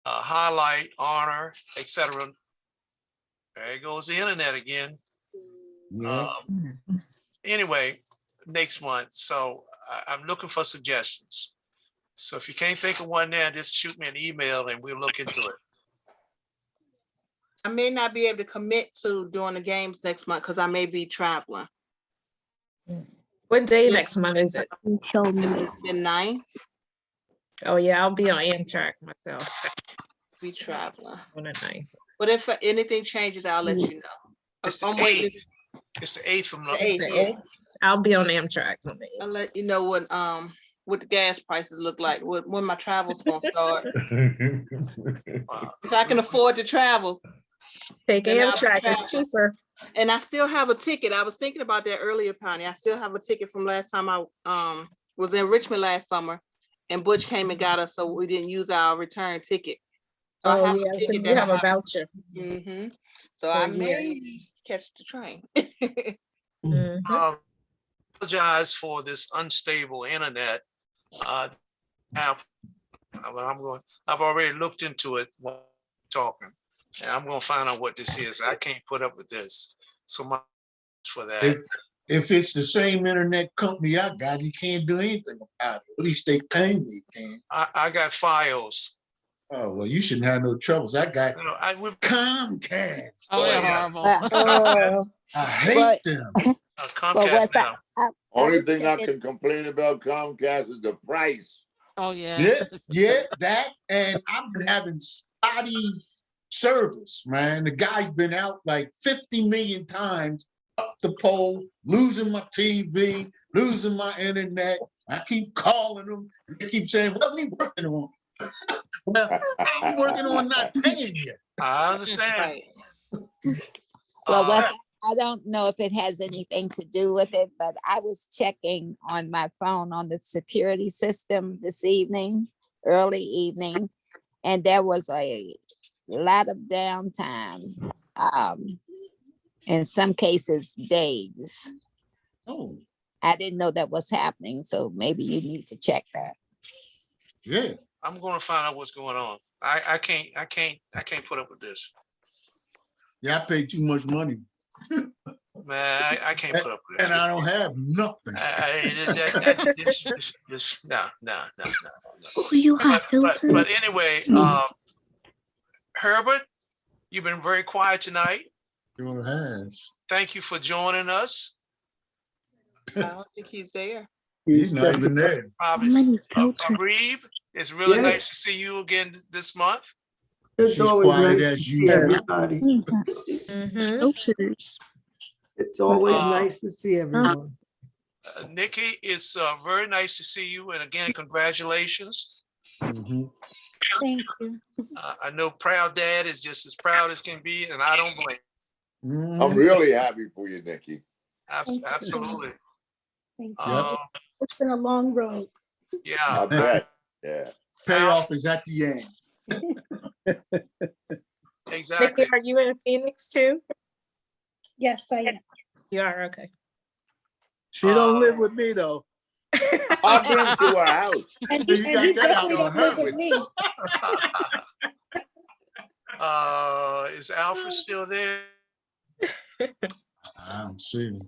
highlight, honor, etc. There goes the internet again. Anyway, next month. So I'm looking for suggestions. So if you can't think of one now, just shoot me an email and we'll look into it. I may not be able to commit to doing the games next month because I may be traveling. What day next month is it? Show me. The 9th. Oh yeah, I'll be on Amtrak myself. Be traveling on the 9th. But if anything changes, I'll let you know. It's the I'm waiting. 8th. It's the 8th from The 8th. I'll be on Amtrak on the 8th. I'll let you know what the gas prices look like, when my travel's gonna start. If I can afford to travel. Take then I'll be Amtrak, it's traveling. cheaper. And I still have a ticket. I was thinking about that earlier, Connie. I still have a ticket from last time I was in Richmond last summer, and Butch came and got us, so we didn't use our return ticket. So I have a so ticket you have a voucher. So I may catch the train. Apologize for this unstable internet. I've already looked into it while talking, and I'm gonna find out what this is. I can't put up with this. So much for that. If it's the same internet company I got, you can't do anything about it. At least they claim they can. I got Fios. Oh, well, you shouldn't have no troubles. I got Comcast. Oh, they're horrible. I hate them. Comcast now. Only thing I can complain about Comcast is the price. Oh yeah. Yeah, that, and I've been having spotty service, man. The guy's been out like 50 million times up the pole, losing my TV, losing my internet. I keep calling them. They keep saying, "What are we working on?" Well, I'm working on not paying you. I understand. Well, I don't know if it has anything to do with it, but I was checking on my phone on the security system this evening, early evening, and there was a lot of downtime. In some cases, days. Oh. I didn't know that was happening, so maybe you need to check that. Yeah. I'm gonna find out what's going on. I can't put up with this. Yeah, I pay too much money. Man, I can't put up with it. And I don't have nothing. No. Oh, you have filters. But anyway, Herbert, you've been very quiet tonight. Sure has. Thank you for joining us. I don't think he's there. He's not even there. Reeb, it's really nice to see you again this month. She's quiet as usual. Everybody. Filters. It's always nice to see everyone. Nikki, it's very nice to see you. And again, congratulations. Thank you. I know proud dad is just as proud as can be, and I don't blame. I'm really happy for you, Nikki. Absolutely. Thank you. It's been a long road. Yeah. I bet. Yeah. Payoff is at the end. Exactly. Nikki, are you in Phoenix too? Yes, I am. You are, okay. She don't live with me though. I've been to her house. And You he got that out definitely on don't live her. with me. Is Alfred still there? I don't see him.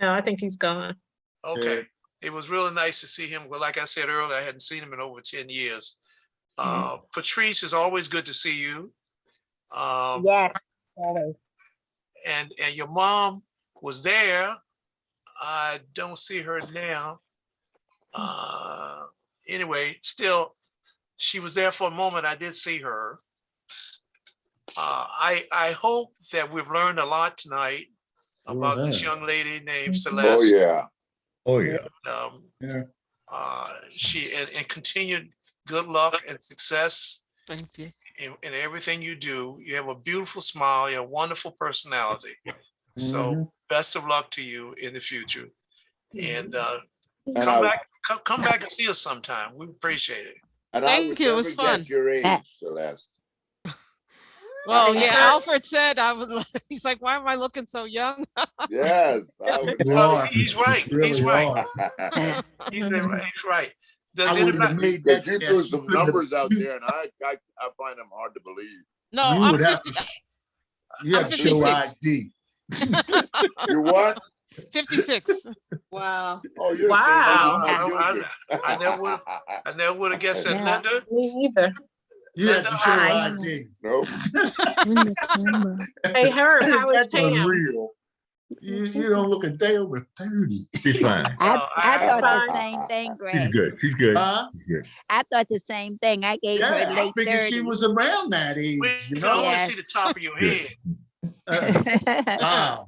No, I think he's gone. Okay. It was really nice to see him. Well, like I said earlier, I hadn't seen him in over 10 years. Patrice, is always good to see you. Yes, always. And your mom was there. I don't see her now. Anyway, still, she was there for a moment. I did see her. I hope that we've learned a lot tonight about this young lady named Celeste. Oh yeah. Oh, yeah. She and continued good luck and success Thank you. in everything you do. You have a beautiful smile. You have a wonderful personality. So best of luck to you in the future. And come back and see us sometime. We appreciate it. And Thank you. It was fun. Your age, Celeste. Well, yeah, Alfred said I would. He's like, why am I looking so young? Yes. He's right. He's right. He's right. Does anybody? Because you threw some numbers out there, and I find them hard to believe. No, you I'm would have 50. to, you have to show 56. ID. You what? 56. Wow. Oh, you're Wow. I never would have guessed that, Linda. Me either. You have to show ID. Nope. Hey, Herb, how is That's Pam? unreal. You don't look a day over 30. She's fine. I thought the fine. same thing, She's Greg. good. She's good. Huh? She's good. I thought the same thing. I gave her Yeah, I late figured she 30s. was around that age, We you can know? only Yes. see the top of your head. Wow.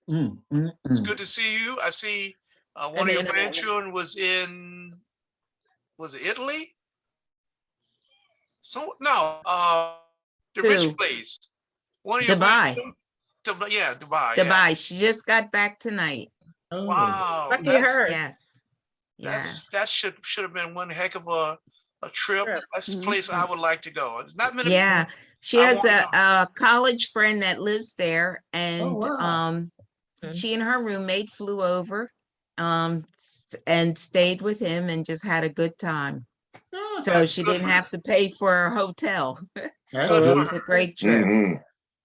It's good to see you. I see one of your grandchildren was it Italy? The rich place. One of your Dubai. Yeah, Dubai. Dubai. She just got back tonight. Oh. Wow. Lucky her. Yes. That should have been one heck of a trip. That's a place I would like to go. It's not many. Yeah. She I has wanna a college friend that lives there, and wow. she and her roommate flew over and stayed with him and just had a good time. So she didn't have to pay for a hotel. That's It good. was a great trip.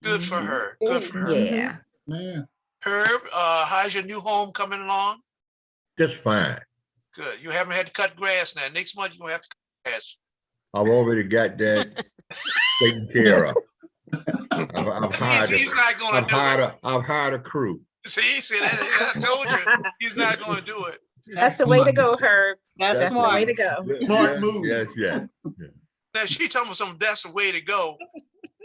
Good for her. Good for her. Yeah. Yeah. Herb, how's your new home coming along? Just fine. Good. You haven't had to cut grass now. Next month you're gonna have to cut grass. I've already got that taken care of. I've hired I've hired a crew. See, I told you he's not going to do it. That's the way to go, Herb. That's The way to go. Smart move. Yes. Now she told me something. That's the way to go.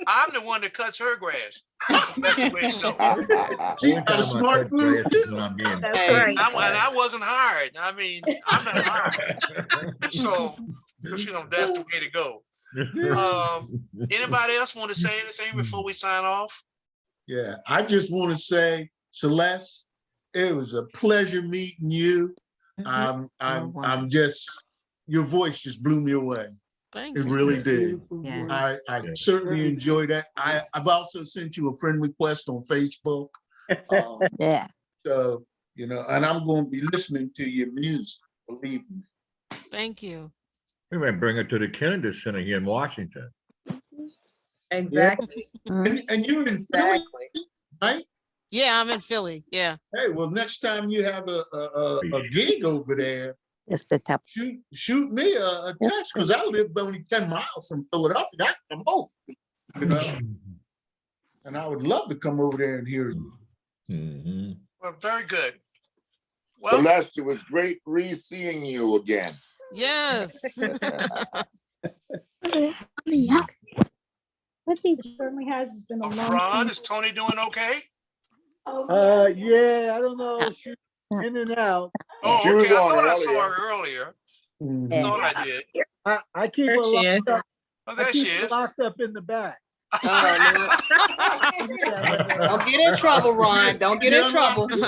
I'm the one that cuts her grass. That's the way to go. She got a smart move. That's right. And I wasn't hired. I mean, I'm not hired. So that's the way to go. Anybody else want to say anything before we sign off? Yeah, I just want to say, Celeste, it was a pleasure meeting you. I'm just, your voice just blew me away. Thank It you. really did. Yeah. I certainly enjoyed that. I've also sent you a friend request on Facebook. Yeah. So, and I'm going to be listening to your music, believe me. Thank you. We might bring her to the Kennedy Center here in Washington. Exactly. And you're in Philly, right? Yeah, I'm in Philly. Yeah. Hey, well, next time you have a gig over there, It's the top. shoot me a text, because I live only 10 miles from Philadelphia. I can come over, and I would love to come over there and hear you. Well, very good. Well, Celeste, it was great re-seeing you again. Yes. What he certainly has been a long Ron, time. is Tony doing okay? Yeah, I don't know. She's in and out. Oh, She was okay. I on thought I saw earlier. her earlier. Mhm. I thought I did. I keep her There she locked is. up. Oh, I there she keep her is. locked up in the back. Oh, no. Don't get in trouble, Ron. Don't get in trouble. No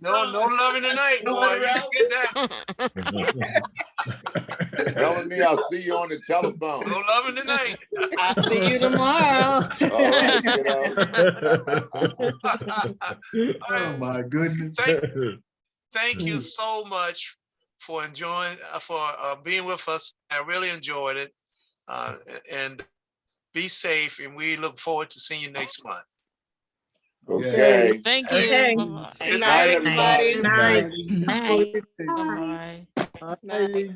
loving tonight, boy. You get that. Melanie, I'll see you on the telephone. No loving tonight. I'll see you tomorrow. All right, kiddo. Oh, my goodness. Thank you so much for enjoying, for being with us. I really enjoyed it. And be safe, and we look forward to seeing you next month. Okay. Thank you. Okay. Bye-bye. Good night, everybody. Night. Night. Bye.